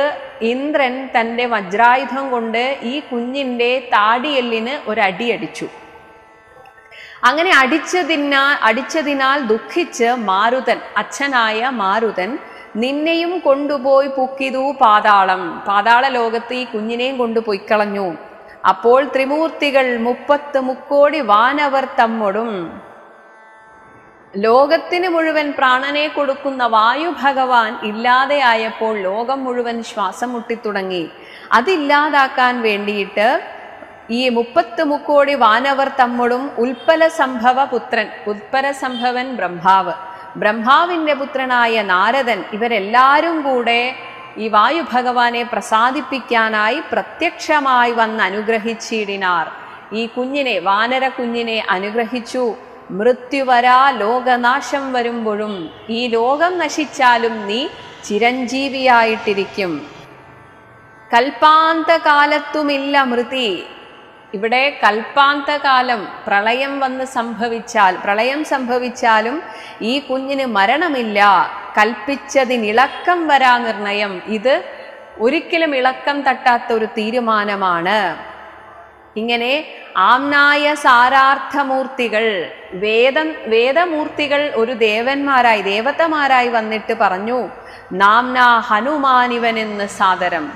ഇന്ദ്രൻ തൻ്റെ വജ്രായുധം കൊണ്ട് ഈ കുഞ്ഞിൻ്റെ താടിയെല്ലിന് ഒരടിയടിച്ചു. അങ്ങനെ അടിച്ചതിനാൽ ദുഃഖിച്ച് മാരുതൻ, അച്ഛനായ മാരുതൻ, നിന്നെയും കൊണ്ടുപോയി പുക്കിതു പാതാളം, പാതാള ലോകത്ത് ഈ കുഞ്ഞിനെയും കൊണ്ടുപോയി കളഞ്ഞു. അപ്പോൾ ത്രിമൂർത്തികൾ 30 മുക്കോടി വാനവർ തമ്മൊടും, ലോകത്തിന് മുഴുവൻ പ്രാണനെ കൊടുക്കുന്ന വായുഭഗവാൻ ഇല്ലാതെയായപ്പോൾ ലോകം മുഴുവൻ ശ്വാസം മുട്ടിത്തുടങ്ങി. അതില്ലാതാക്കാൻ വേണ്ടിയിട്ട് ഈ 30 മുക്കോടി വാനവർ തമ്മൊടും ഉൽപ്പല സംഭവ പുത്രൻ, ഉൽപ്പല സംഭവൻ ബ്രഹ്മാവ്, ബ്രഹ്മാവിന്റെ പുത്രനായ നാരദൻ, ഇവരെല്ലാവരും കൂടെ ഈ വായുഭഗവാനെ പ്രസാദിപ്പിക്കാനായി പ്രത്യക്ഷമായി വന്ന് അനുഗ്രഹിച്ചിടിനാർ. ഈ കുഞ്ഞിനെ, വാനര കുഞ്ഞിനെ അനുഗ്രഹിച്ചു. മൃത്യുവരാ ലോകനാശം വരുമ്പോഴും, ഈ ലോകം നശിച്ചാലും നീ ചിരഞ്ജീവിയായിട്ടിരിക്കും. കൽപ്പാന്തകാലത്തുമില്ല മൃതി. ഇവിടെ കൽപ്പാന്തകാലം, പ്രളയം വന്ന് പ്രളയം സംഭവിച്ചാലും ഈ കുഞ്ഞിന് മരണമില്ല. കൽപ്പിച്ചതിനിളക്കം വരാ നിർണയം. ഇത് ഒരിക്കലും ഇളക്കം തട്ടാത്ത ഒരു തീരുമാനമാണ്. ഇങ്ങനെ ആംനായ സാരാർത്ഥമൂർത്തികൾ, വേദമൂർത്തികൾ ഒരു ദേവതമാരായി വന്നിട്ട് പറഞ്ഞു, നാംനാ ഹനുമാനിവനെന്ന് സാദരം.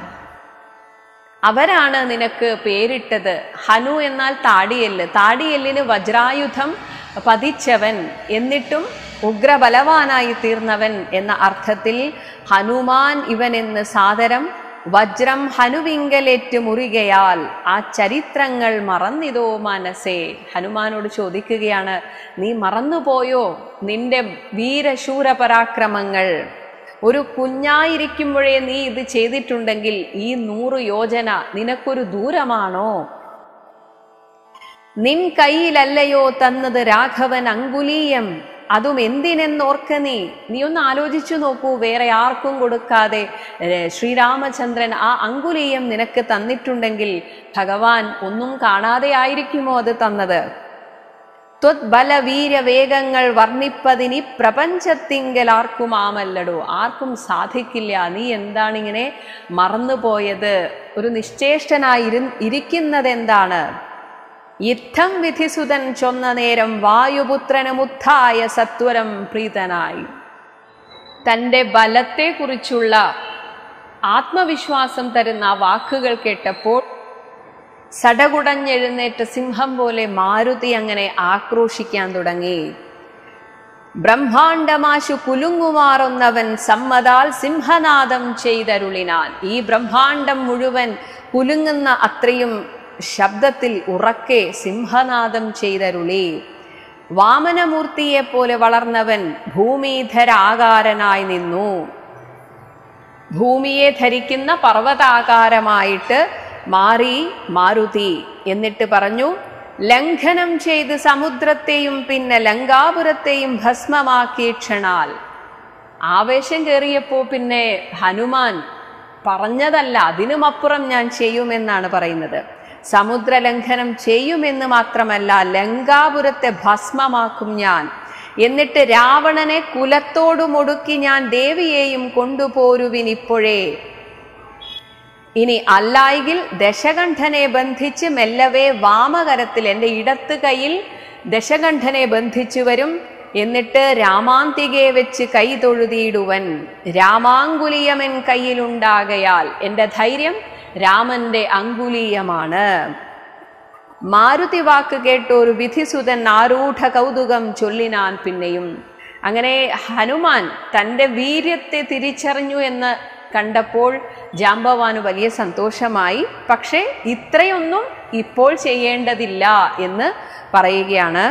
അവരാണ് നിനക്ക് പേരിട്ടത്. ഹനു എന്നാൽ താടിയെല്ല്, താടിയെല്ലിന് വജ്രായുധം പതിച്ചവൻ. എന്നിട്ടും ഉഗ്രബലവാനായി തീർന്നവൻ എന്ന അർത്ഥത്തിൽ ഹനുമാൻ ഇവനെന്ന് സാദരം വജ്രം ഹനുവിങ്കലേറ്റ് മുറികയാൽ ആ ചരിത്രങ്ങൾ മറന്നിതോ മനസ്സേ. ഹനുമാനോട് ചോദിക്കുകയാണ്, നീ മറന്നുപോയോ നിന്റെ വീരശൂര പരാക്രമങ്ങൾ? ഒരു കുഞ്ഞായിരിക്കുമ്പോഴേ നീ ഇത് ചെയ്തിട്ടുണ്ടെങ്കിൽ ഈ 100 യോജന നിനക്കൊരു ദൂരമാണോ? നിൻ കയ്യിലല്ലയോ തന്നത് രാഘവൻ അങ്കുലീയം, അതും എന്തിനെന്നോർക്ക നീ ഒന്ന് ആലോചിച്ചു നോക്കൂ. വേറെ ആർക്കും കൊടുക്കാതെ ശ്രീരാമചന്ദ്രൻ ആ അങ്കുലീയം നിനക്ക് തന്നിട്ടുണ്ടെങ്കിൽ ഭഗവാൻ ഒന്നും കാണാതെ ആയിരിക്കുമോ അത് തന്നത്? ത്വത്ബലവീര്യവേഗങ്ങൾ വർണ്ണിപ്പതിനി പ്രപഞ്ചത്തിങ്കൽ ആർക്കുമാമല്ലടോ, ആർക്കും സാധിക്കില്ല. നീ എന്താണിങ്ങനെ മറന്നുപോയത്? ഒരു നിശ്ചേഷ്ടനായി ഇരിക്കുന്നത് എന്താണ്? യുദ്ധം വിധിസുതൻ ചൊന്ന നേരം വായുപുത്രനുമുദ്ധായ സത്വരം പ്രീതനായി. തൻ്റെ ബലത്തെക്കുറിച്ചുള്ള ആത്മവിശ്വാസം തരുന്ന ആ വാക്കുകൾ കേട്ടപ്പോൾ സടകുടഞ്ഞെഴുന്നേറ്റ സിംഹം പോലെ മാരുതി അങ്ങനെ ആക്രോശിക്കാൻ തുടങ്ങി. ബ്രഹ്മാണ്ടമാശു കുലുങ്ങുമാറുന്നവൻ സമ്മതാൽ സിംഹനാദം ചെയ്തരുളിനാൻ. ഈ ബ്രഹ്മാണ്ടം മുഴുവൻ കുലുങ്ങുന്ന അത്രയും ശബ്ദത്തിൽ ഉറക്കെ സിംഹനാദം ചെയ്തരുളി. വാമനമൂർത്തിയെ പോലെ വളർന്നവൻ ഭൂമിധരാകാരനായി നിന്നു. ഭൂമിയെ ധരിക്കുന്ന പർവ്വതാകാരമായിട്ട് മാറി മാരുതി. എന്നിട്ട് പറഞ്ഞു, ലംഘനം ചെയ്ത് സമുദ്രത്തെയും പിന്നെ ലങ്കാപുരത്തെയും ഭസ്മമാക്കി ക്ഷണാൽ. ആവേശം കയറിയപ്പോ പിന്നെ ഹനുമാൻ പറഞ്ഞതല്ല, അതിനുമപ്പുറം ഞാൻ ചെയ്യുമെന്നാണ് പറയുന്നത്. സമുദ്രലംഘനം ചെയ്യുമെന്ന് മാത്രമല്ല, ലങ്കാപുരത്തെ ഭസ്മമാക്കും ഞാൻ. എന്നിട്ട് രാവണനെ കുലത്തോടുമൊടുക്കി ഞാൻ ദേവിയെയും കൊണ്ടുപോരുവിനിപ്പോഴേ. ഇനി അല്ലായെങ്കിൽ ദശകണ്ഠനെ ബന്ധിച്ച് മെല്ലവേ വാമകരത്തിൽ എൻ്റെ ഇടത്ത് കൈയിൽ ദശകണ്ഠനെ ബന്ധിച്ചു വരും. എന്നിട്ട് രാമാന്തികെ വെച്ച് കൈ തൊഴുതിയിടുവൻ. രാമാങ്കുലീയമൻ കയ്യിലുണ്ടാകയാൽ എൻ്റെ ധൈര്യം രാമന്റെ അങ്കുലീയമാണ്. മാരുതി വാക്ക് കേട്ട് ഒരു വിധിസുതൻ ആരൂഢ കൗതുകം ചൊല്ലിനാൻ പിന്നെയും. അങ്ങനെ ഹനുമാൻ തൻ്റെ വീര്യത്തെ തിരിച്ചറിഞ്ഞു എന്ന് കണ്ടപ്പോൾ ജാംബവാന് വലിയ സന്തോഷമായി. പക്ഷേ ഇത്രയൊന്നും ഇപ്പോൾ ചെയ്യേണ്ടതില്ല എന്ന് പറയുകയാണ്.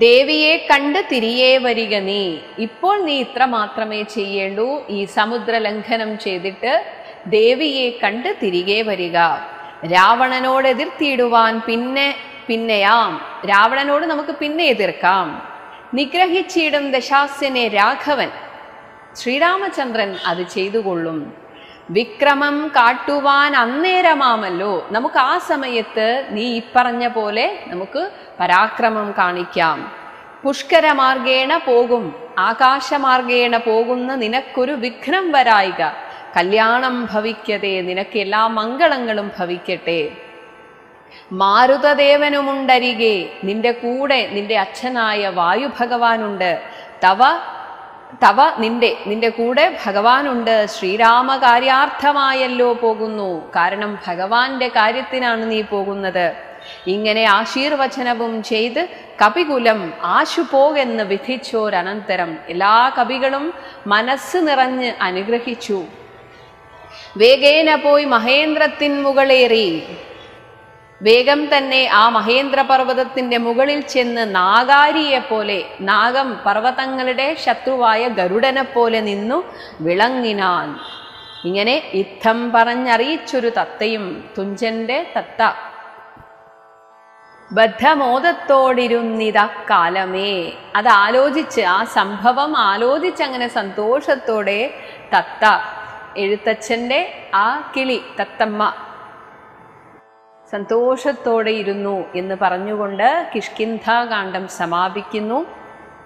ദേവിയെ കണ്ട് തിരികെ വരിക നീ. ഇപ്പോൾ നീ ഇത്ര മാത്രമേ ചെയ്യേണ്ടൂ. ഈ സമുദ്രലംഘനം ചെയ്തിട്ട് ദേവിയെ കണ്ട് തിരികെ വരിക. രാവണനോട് എതിർത്തിയിടുവാൻ പിന്നെയാം. രാവണനോട് നമുക്ക് പിന്നെ എതിർക്കാം. നിഗ്രഹിച്ചിടും ദശാസ്യനെ രാഘവൻ, ശ്രീരാമചന്ദ്രൻ അത് ചെയ്തുകൊള്ളും. വിക്രമം കാട്ടുവാൻ അന്നേരമാമല്ലോ. നമുക്ക് ആ സമയത്ത് നീ ഇപ്പറഞ്ഞ പോലെ നമുക്ക് പരാക്രമം കാണിക്കാം. പുഷ്കരമാർഗേണ പോകും, ആകാശമാർഗേണ പോകുന്ന നിനക്കൊരു വിഘ്നം വരായിക. കല്യാണം ഭവിക്കട്ടെ, നിനക്ക് എല്ലാ മംഗളങ്ങളും ഭവിക്കട്ടെ. മാരുതദേവനുമുണ്ടരികെ, നിന്റെ കൂടെ നിന്റെ അച്ഛനായ വായുഭഗവാനുണ്ട്. നിന്റെ കൂടെ ഭഗവാനുണ്ട്. ശ്രീരാമകാര്യാർത്ഥമായല്ലോ പോകുന്നു. കാരണം ഭഗവാന്റെ കാര്യത്തിനാണ് നീ പോകുന്നത്. ഇങ്ങനെ ആശീർവചനവും ചെയ്ത് കപികുലം ആശുപോകെന്ന് വിധിച്ചോരനന്തരം എല്ലാ കവികളും മനസ്സ് നിറഞ്ഞ് അനുഗ്രഹിച്ചു. വേഗേന പോയി മഹേന്ദ്രത്തിൻ മുകളേറി. വേഗം തന്നെ ആ മഹേന്ദ്ര പർവ്വതത്തിന്റെ മുകളിൽ ചെന്ന് നാഗാരിയെ പോലെ, നാഗം പർവ്വതങ്ങളുടെ ശത്രുവായ ഗരുഡനെ പോലെ നിന്നു വിളങ്ങിനാൻ. ഇങ്ങനെ യുദ്ധം പറഞ്ഞറിയിച്ചൊരു തത്തയും തുഞ്ചന്റെ തത്ത ബദ്ധമോദത്തോടിരുന്നിതക്കാലമേ. അത് ആലോചിച്ച്, ആ സംഭവം ആലോചിച്ചങ്ങനെ സന്തോഷത്തോടെ തത്ത, എഴുത്തച്ഛൻ്റെ ആ കിളി തത്തമ്മ സന്തോഷത്തോടെ ഇരുന്നു എന്ന് പറഞ്ഞുകൊണ്ട് കിഷ്കിന്ധാകാന്ഡം സമാപിക്കുന്നു.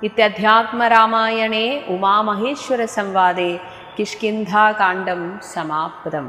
ഇത്യധ്യാത്മരാമായണേ ഉമാമഹേശ്വര സംവാദേ കിഷ്കിന്ധാകാന്ഡം സമാപ്തം.